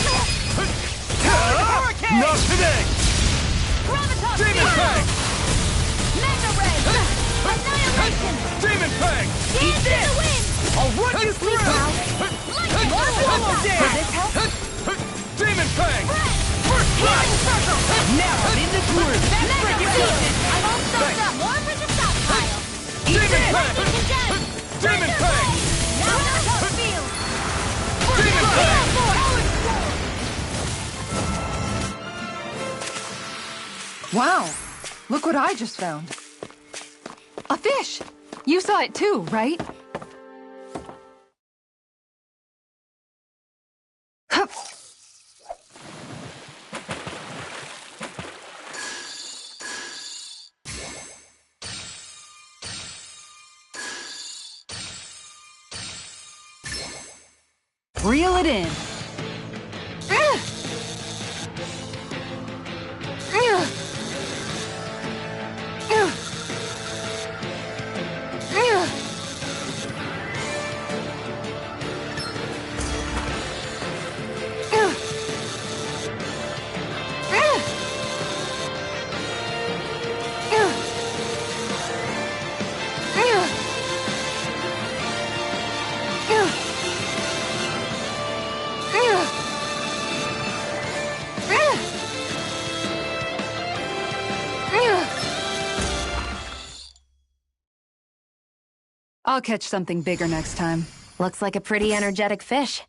Not today! Graviton! Demon Fang! Mega Ray! Annihilation! Demon Fang! Eat this! I'll run you through! Almost there! Does this help? Demon Fang! First blood! Now I'm in the groove. Mega Ray! I'm all stuffed up! More for the stockpile! Demon Fang! Condemned! Demon Fang! Now that's how it feels! Demon Fang! Wow! Look what I just found. A fish! You saw it too, right? Hup. Reel it in. I'll catch something bigger next time. Looks like a pretty energetic fish.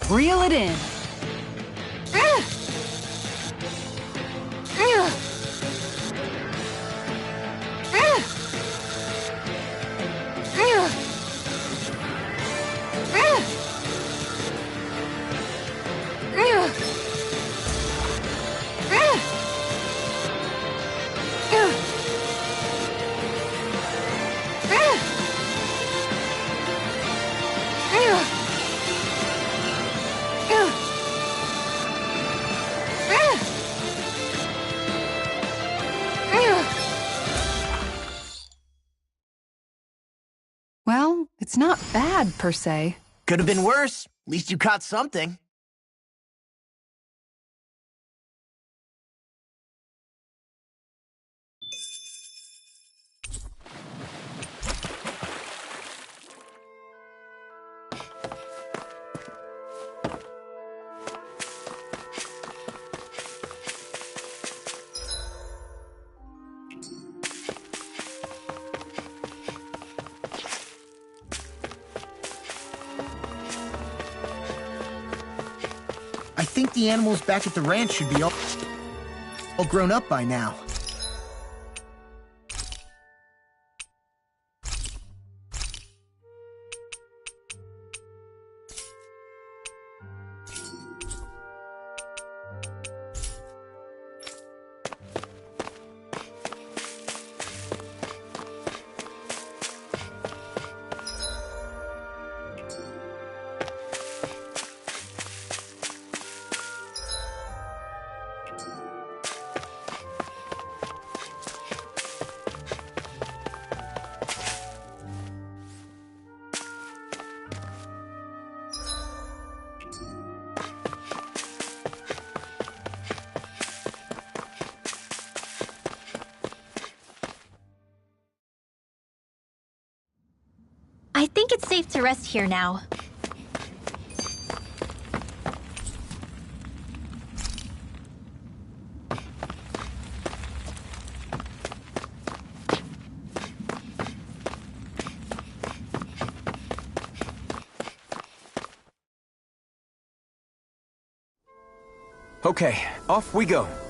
Reel it in. Well, it's not bad, per se. Could have been worse. At least you caught something. I think the animals back at the ranch should be all grown up by now. I think it's safe to rest here now. Okay, off we go.